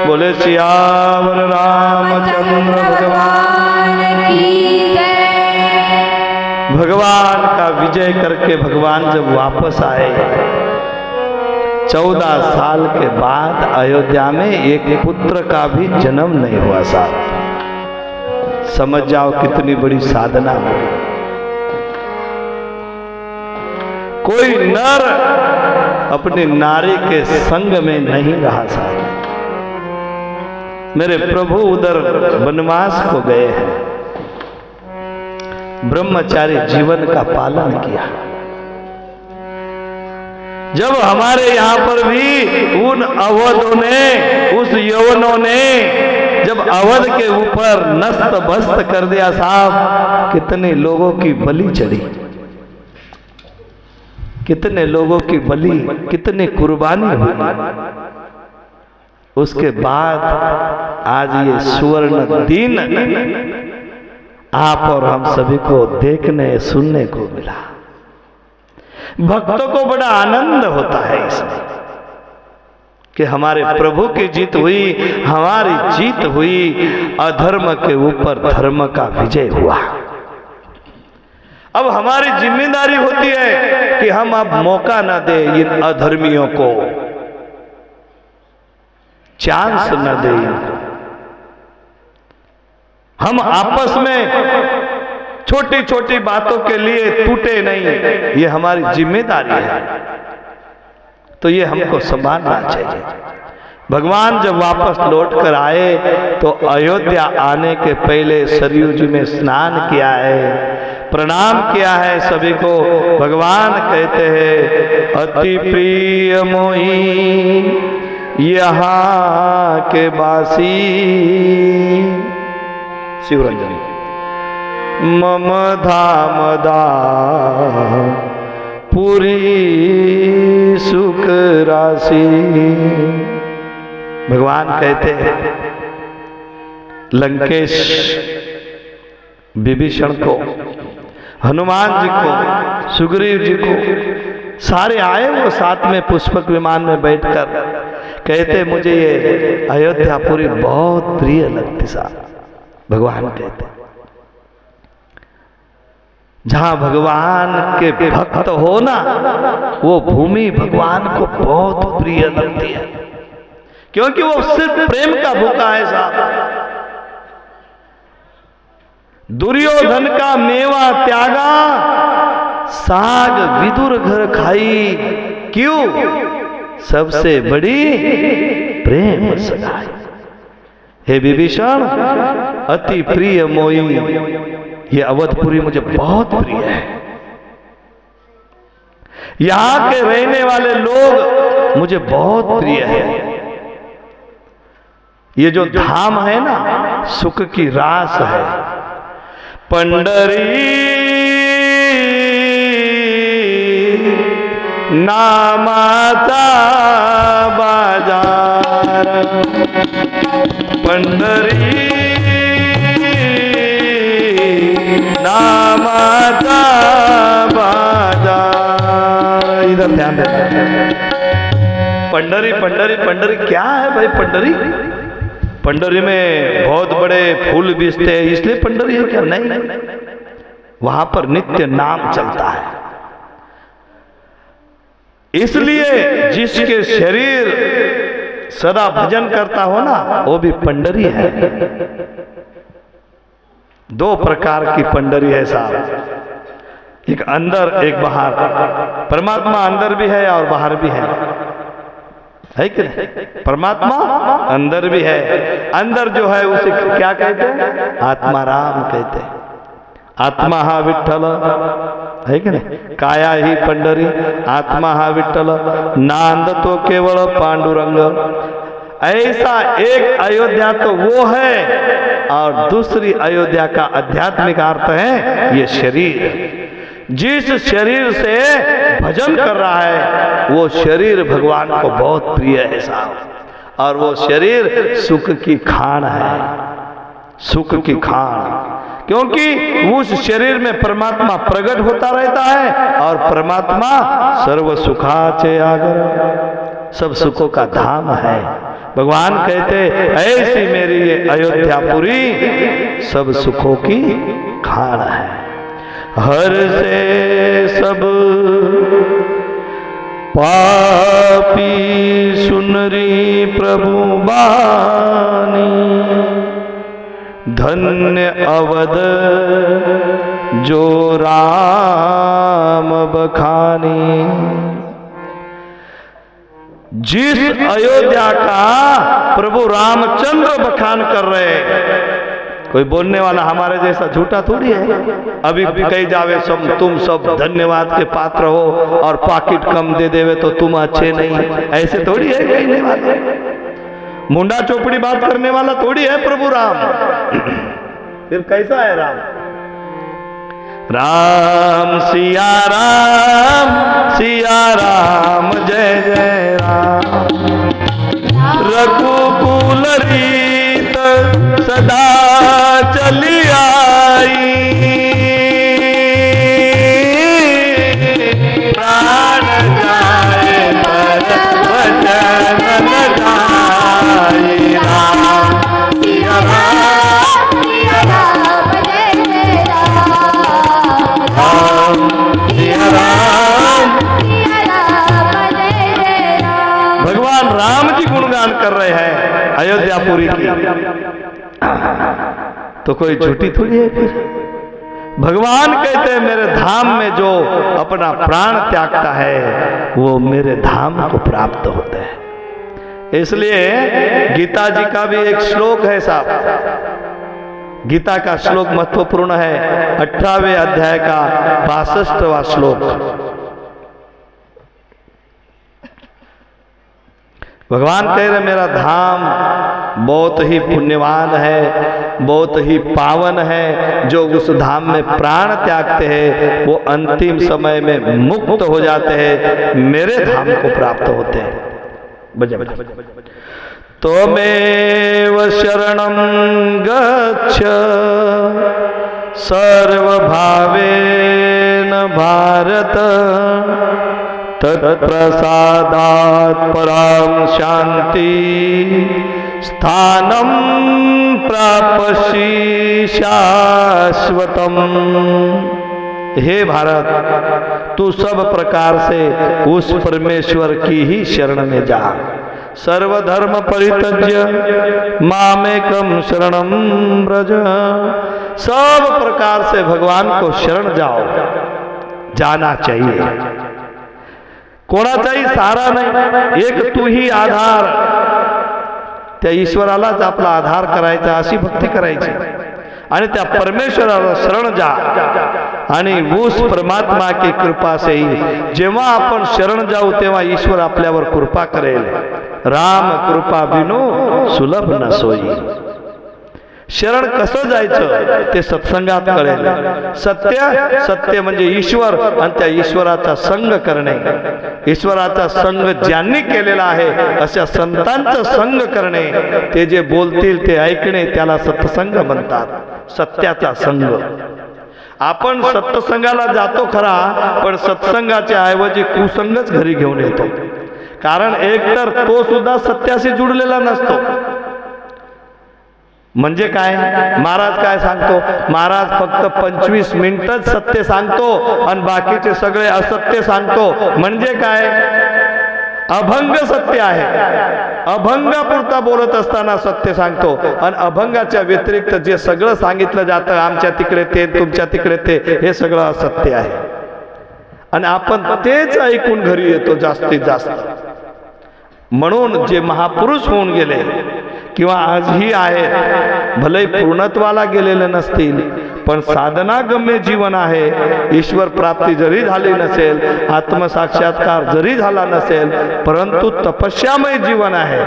बोले सियावर रामचंद्र भगवान की जय। भगवान का विजय करके भगवान जब वापस आए 14 साल के बाद अयोध्या में एक पुत्र का भी जन्म नहीं हुआ साहब। समझ जाओ कितनी बड़ी साधना होगी। कोई नर अपनी नारी के संग में नहीं रहा साहब। मेरे प्रभु उधर वनवास को गए हैं, ब्रह्मचारी जीवन का पालन किया। जब हमारे यहां पर भी उन अवधों ने, उस यवनों ने जब अवध के ऊपर नस्त बस्त कर दिया साहब, कितने लोगों की बलि चढ़ी, कितने लोगों की बलि, कितनी कुर्बानी हुई। उसके बाद आज ये सुवर्ण दिन आप और हम सभी को देखने सुनने को मिला। भक्तों को बड़ा आनंद होता है इसमें कि हमारे प्रभु की जीत हुई, हमारी जीत हुई, अधर्म के ऊपर धर्म का विजय हुआ। अब हमारी जिम्मेदारी होती है कि हम अब मौका ना दे इन अधर्मियों को, चांस न दे। हम आपस में छोटी छोटी बातों के लिए टूटे नहीं, ये हमारी जिम्मेदारी है। तो ये हमको संभालना चाहिए। भगवान जब वापस लौट कर आए तो अयोध्या आने के पहले सरयू जी में स्नान किया है, प्रणाम किया है सभी को। भगवान कहते हैं अति प्रिय मोही यहाँ के बासी, शिवरंजनी मम धाम दा पूरी सुख राशि। भगवान कहते हैं लंकेश विभीषण को, हनुमान जी को, सुग्रीव जी को, सारे आए वो साथ में पुष्पक विमान में बैठकर। कहते मुझे ये अयोध्यापुरी बहुत प्रिय लगती साहब। भगवान कहते जहां भगवान के भक्त हो ना, वो भूमि भगवान को बहुत प्रिय लगती है, क्योंकि वो सिर्फ प्रेम का भूखा है साहब। दुर्योधन का मेवा त्यागा, साग विदुर घर खाई, क्यों? सबसे बड़ी प्रेम सगाई। हे विभीषण अति प्रिय मोई, ये अवधपुरी मुझे बहुत प्रिय है। यहां के रहने वाले लोग मुझे बहुत प्रिय है। ये जो धाम है ना, सुख की रास है। पंडरी नामाचा बाजार, पंढरी नामाचा बाजार। इधर ध्यान देना। पंढरी पंढरी पंढरी क्या है भाई? पंढरी पंढरी में बहुत बड़े फूल बेचते हैं इसलिए पंढरी है क्या? नहीं, वहां पर नित्य नाम चलता है। इसलिए जिसके शरीर सदा भजन करता हो ना, वो भी पंढरी है। दो प्रकार की पंढरी है साहब, एक अंदर एक बाहर। परमात्मा अंदर भी है और बाहर भी है कि नहीं? परमात्मा अंदर भी है। अंदर जो है उसे क्या कहते हैं? आत्माराम कहते हैं। आत्मा हा विठ्ठल है कि नहीं? काया ही पंढरी, आत्मा हा विठ्ठल, नांद तो केवल पांडुरंग। ऐसा एक अयोध्या तो वो है, और दूसरी अयोध्या का आध्यात्मिक अर्थ है ये शरीर। जिस शरीर से भजन कर रहा है वो शरीर भगवान को बहुत प्रिय है साहब, और वो शरीर सुख की खान है, सुख की खान। क्योंकि उस शरीर में परमात्मा प्रकट होता रहता है, और परमात्मा सर्व सुखाचे आगर, सब सुखों का धाम है। भगवान कहते ऐसी मेरी ये अयोध्यापुरी सब सुखों की खान है। हर से सब पापी सुनरी प्रभु बानी, धन्य अवध जो राम बखानी। जिस अयोध्या का प्रभु रामचंद्र बखान कर रहे, कोई बोलने वाला हमारे जैसा झूठा थोड़ी है। अभी कही जावे सब तुम सब धन्यवाद के पात्र हो और पॉकेट कम दे देवे तो तुम अच्छे नहीं, ऐसे थोड़ी है कहने वाले। मुंडा चोपड़ी बात करने वाला थोड़ी है प्रभु राम। फिर कैसा है राम? राम सिया राम जय जय राम। रघुकुल रीत सदा चली आई, प्राण जाए पर वचन न जाए। राम सिया राम जय जय राम। राम सिया राम। जय जय राम। भगवान राम जी गुणगान कर रहे हैं अयोध्यापुरी की, तो कोई झूठी थोड़ी है। फिर भगवान कहते हैं मेरे धाम में जो अपना प्राण त्यागता है वो मेरे धाम को प्राप्त होता है। इसलिए गीता जी का भी एक श्लोक है साहब। गीता का श्लोक महत्वपूर्ण है, 18वें अध्याय का 62वां श्लोक। भगवान कह रहे मेरा धाम बहुत ही पुण्यवान है, बहुत ही पावन है। जो उस धाम में प्राण त्यागते हैं वो अंतिम समय में मुक्त हो जाते हैं, मेरे धाम को प्राप्त होते हैं। बजा त्वमेव शरणं गच्छ सर्वभावेन भारत, तत्प्रसादात् परां शांति स्थानं प्राप्स्यसि शाश्वतम्। हे भारत, तू सब प्रकार से उस परमेश्वर की ही शरण में जा। सर्वधर्म परित्यज्य मामेकं शरणं व्रज। सब प्रकार से भगवान को शरण जाओ, जाना चाहिए। कोणाचाही सहारा नाही, एक तू ही आधार। त्या ईश्वरालाच आपला आधार करायचा, अशी भक्ती करायची आणि त्या परमेश्वराला शरण जा। आणि उस परमात्मा की कृपा से ही जेव्हा आपण शरण जाऊ तेव्हा ईश्वर आपल्यावर कृपा करेल। राम कृपा बिनो सुलभ न सोई। शरण कसं जायचं ते सत्संगात कळेल। सत्य म्हणजे ईश्वर आणि त्या ईश्वराचा संग करणे। ईश्वराचा संग ज्यांनी केलेला आहे अशा संतांचा संग करणे, ते जे बोलतील ते ऐकणे, त्याला सत्संग म्हणतात। सत्याचा संग। आपण सत्संगाला जातो खरा, पण सत्संगाच्या ऐवजी कुसंगच घरी घेऊन येतो। कारण एकतर तो सुद्धा सत्याशी जुडलेला नसतो। म्हणजे काय? महाराज काय सांगतो? महाराज फक्त 25 मिनिटच सत्य सांगतो आणि बाकीचे सगळे असत्य सांगतो। म्हणजे काय? अभंग सत्य आहे। अभंगापुरता बोलत असताना सत्य सांगतो आणि अभंगाच्या व्यतिरिक्त जे सगळं सांगितलं जातं, आमच्या तिकडे ते, तुमच्या तिकडे ते, हे सगळं असत्य आहे। आणि आपण तेच ऐकून घरी येतो जास्तीत जास्त। म्हणून जे महापुरुष होऊन गेले किंवा आजही आहेत, भले पूर्णत्वाला गेलेले नसतील, पण साधनागम्य जीवन आहे। ईश्वर प्राप्ती जरी झाली नसेल, आत्मसाक्षात्कार जरी झाला नसेल, परंतु तपस्यामय जीवन आहे।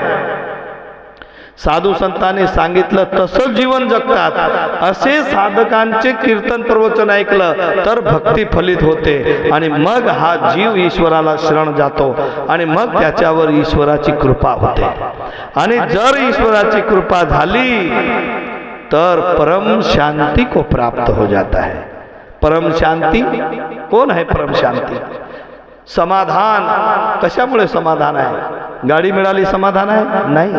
साधू संतांनी सांगितलं तसं जीवन जगतात। असे साधकांचे कीर्तन प्रवचन ऐकलं तर भक्ती फलित होते आणि मग हा जीव ईश्वराला शरण जातो आणि मग त्याच्यावर ईश्वराची कृपा होते। आणि जर ईश्वराची कृपा झाली तर परम शांति को प्राप्त हो जाता है। परम शांति कौन है? परम शांति समाधान। कशामुळे समाधान आहे? गाडी मिळाली समाधान आहे? नाही,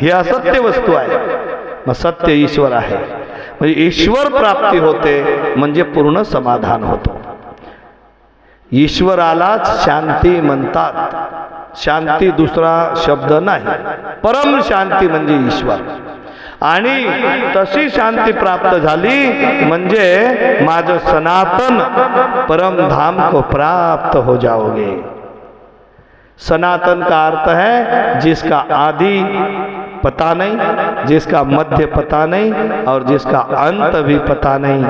ही असत्य वस्तू आहे। मग सत्य ईश्वर आहे, म्हणजे ईश्वर प्राप्ती होते म्हणजे पूर्ण समाधान होतो। ईश्वरालाच शांती म्हणतात. शांती दुसरा शब्द नाही. परम शांती म्हणजे ईश्वर. आणि तशी शांती प्राप्त झाली म्हणजे माझं सनातन परम धाम को प्राप्त हो जाओगे. सनातन का अर्थ है जिसका आदि पता नहीं, जिसका मध्य पता नहीं और जिसका अंत भी पता नहीं,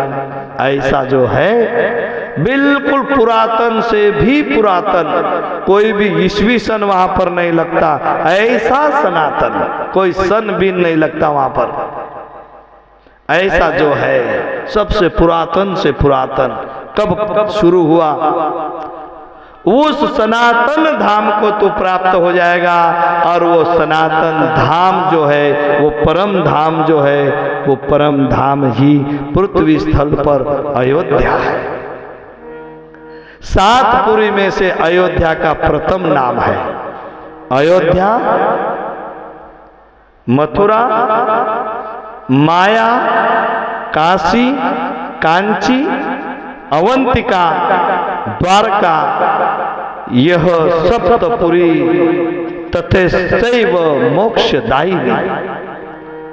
ऐसा जो है बिल्कुल पुरातन से भी पुरातन, कोई भी ईस्वी सन वहां पर नहीं लगता, ऐसा सनातन, कोई सन भी नहीं लगता वहां पर, ऐसा जो है सबसे पुरातन से पुरातन कब शुरू हुआ, उस सनातन धाम को तो प्राप्त हो जाएगा. और वो सनातन धाम जो है, वो परम धाम जो है, वो परम धाम ही पृथ्वी स्थल पर अयोध्या है. 7 पुरी में से अयोध्या का प्रथम नाम है. अयोध्या, मथुरा, माया, काशी, कांची, अवंतिका, द्वारका, यह सप्तपुरी तथैव मोक्षदायिनी.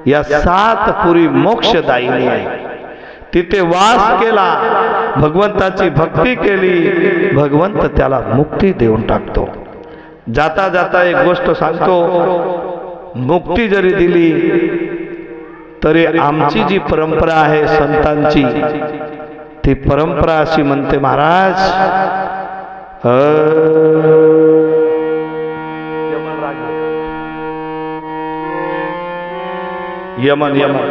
या 7 पुरी मोक्षदायिनी आहे. तिथे वास केला, भगवंताची भक्ती केली, भगवंत त्याला मुक्ती देऊन टाकतो. जाता जाता एक गोष्ट सांगतो, मुक्ती जरी दिली तरी आमची जी परंपरा आहे संतांची, ती परंपरा अशी म्हणते महाराज, यमन यमन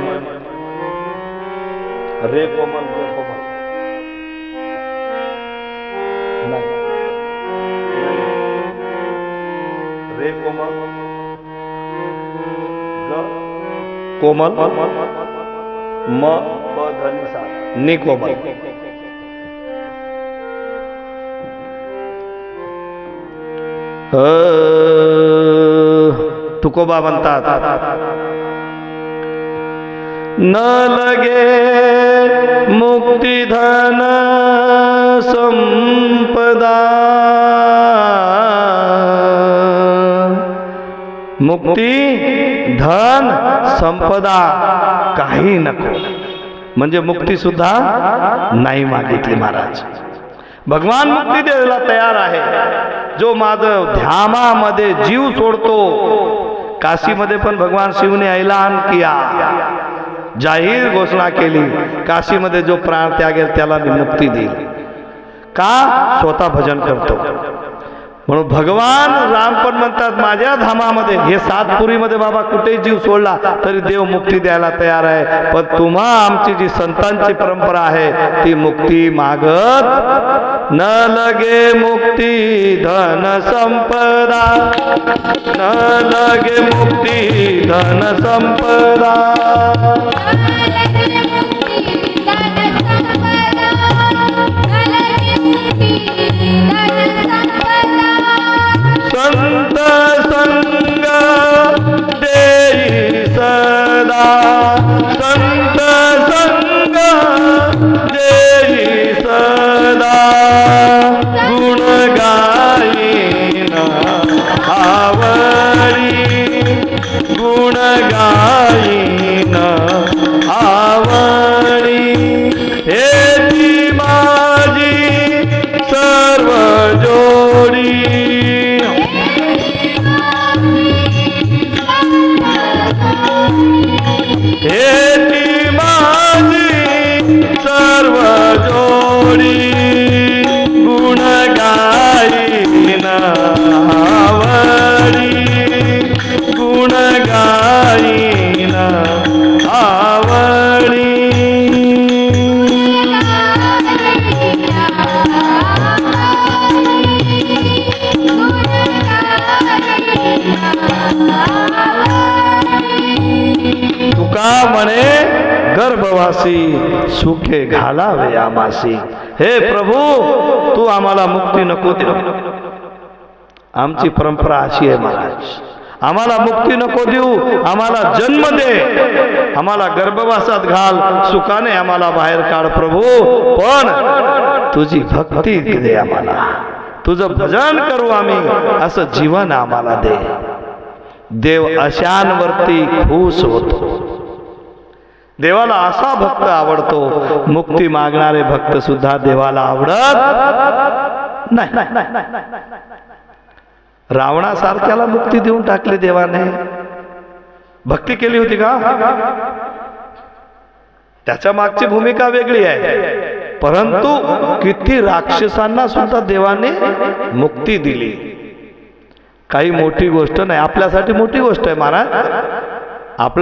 रे कोमल रे कोमल नाही, रे कोमल ग कोमल म प धनी सा नि कोमल. तुकोबा म्हणतात, न लगे मुक्ती धन संपदा. मुक्ती धन संपदा काही नको, म्हणजे मुक्ती सुद्धा नाही मागितली महाराज. भगवान मुक्ती द्यायला तयार आहे. जो माझं ध्यानामध्ये जीव सोडतो, काशीमध्ये पण भगवान शिवने ऐलान किया, जाहीर घोषणा केली, काशीमध्ये जो प्राण त्यागेल त्याला मी मुक्ती देईल. का? स्वतः भजन करतो म्हणून. भगवान राम पण म्हणतात, माझ्या धामामध्ये, हे 7 पुरीमध्ये बाबा कुठेही जीव सोडला तरी देव मुक्ती द्यायला तयार आहे. पण तुम्हा आमची जी संतांची परंपरा आहे ती मुक्ती मागत न लगे मुक्ती धन संपदा, न लगे मुक्ती धन संपदा. संत संग देई सदा, संत संग देई सदा. गुण गाईन आवडी, गुण गाईन आवडी. हे माझी सर्व जोडी, हे माझी सर्व जोडी. गुण गाईन आवडी, गुण गाईन आवडी. तुका म्हणे गर्भवासी सुखे घालावे आमासी. हे प्रभू, तू आम्हाला मुक्ती नको देऊ. आमची परंपरा अशी आहे महाराज, आम्हाला मुक्ती नको देऊ, आम्हाला जन्म दे, आम्हाला गर्भवासात घाल, सुखाने आम्हाला बाहेर काढ प्रभू. पण तुझी भक्ती दे आम्हाला, तुझं भजन करू आम्ही असं जीवन आम्हाला दे. देव अशांवरती खुश होतो. देवाला असा भक्त आवडतो. मुक्ती मागणारे भक्त सुद्धा देवाला आवडत नाही. रावणासारख्याला मुक्ती देऊन टाकली देवाने. भक्ती केली होती का? त्याच्या मागची भूमिका वेगळी आहे. परंतु किती राक्षसांना सुद्धा देवाने मुक्ती दिली. काही मोठी गोष्ट नाही, आपल्यासाठी मोठी गोष्ट आहे महाराज.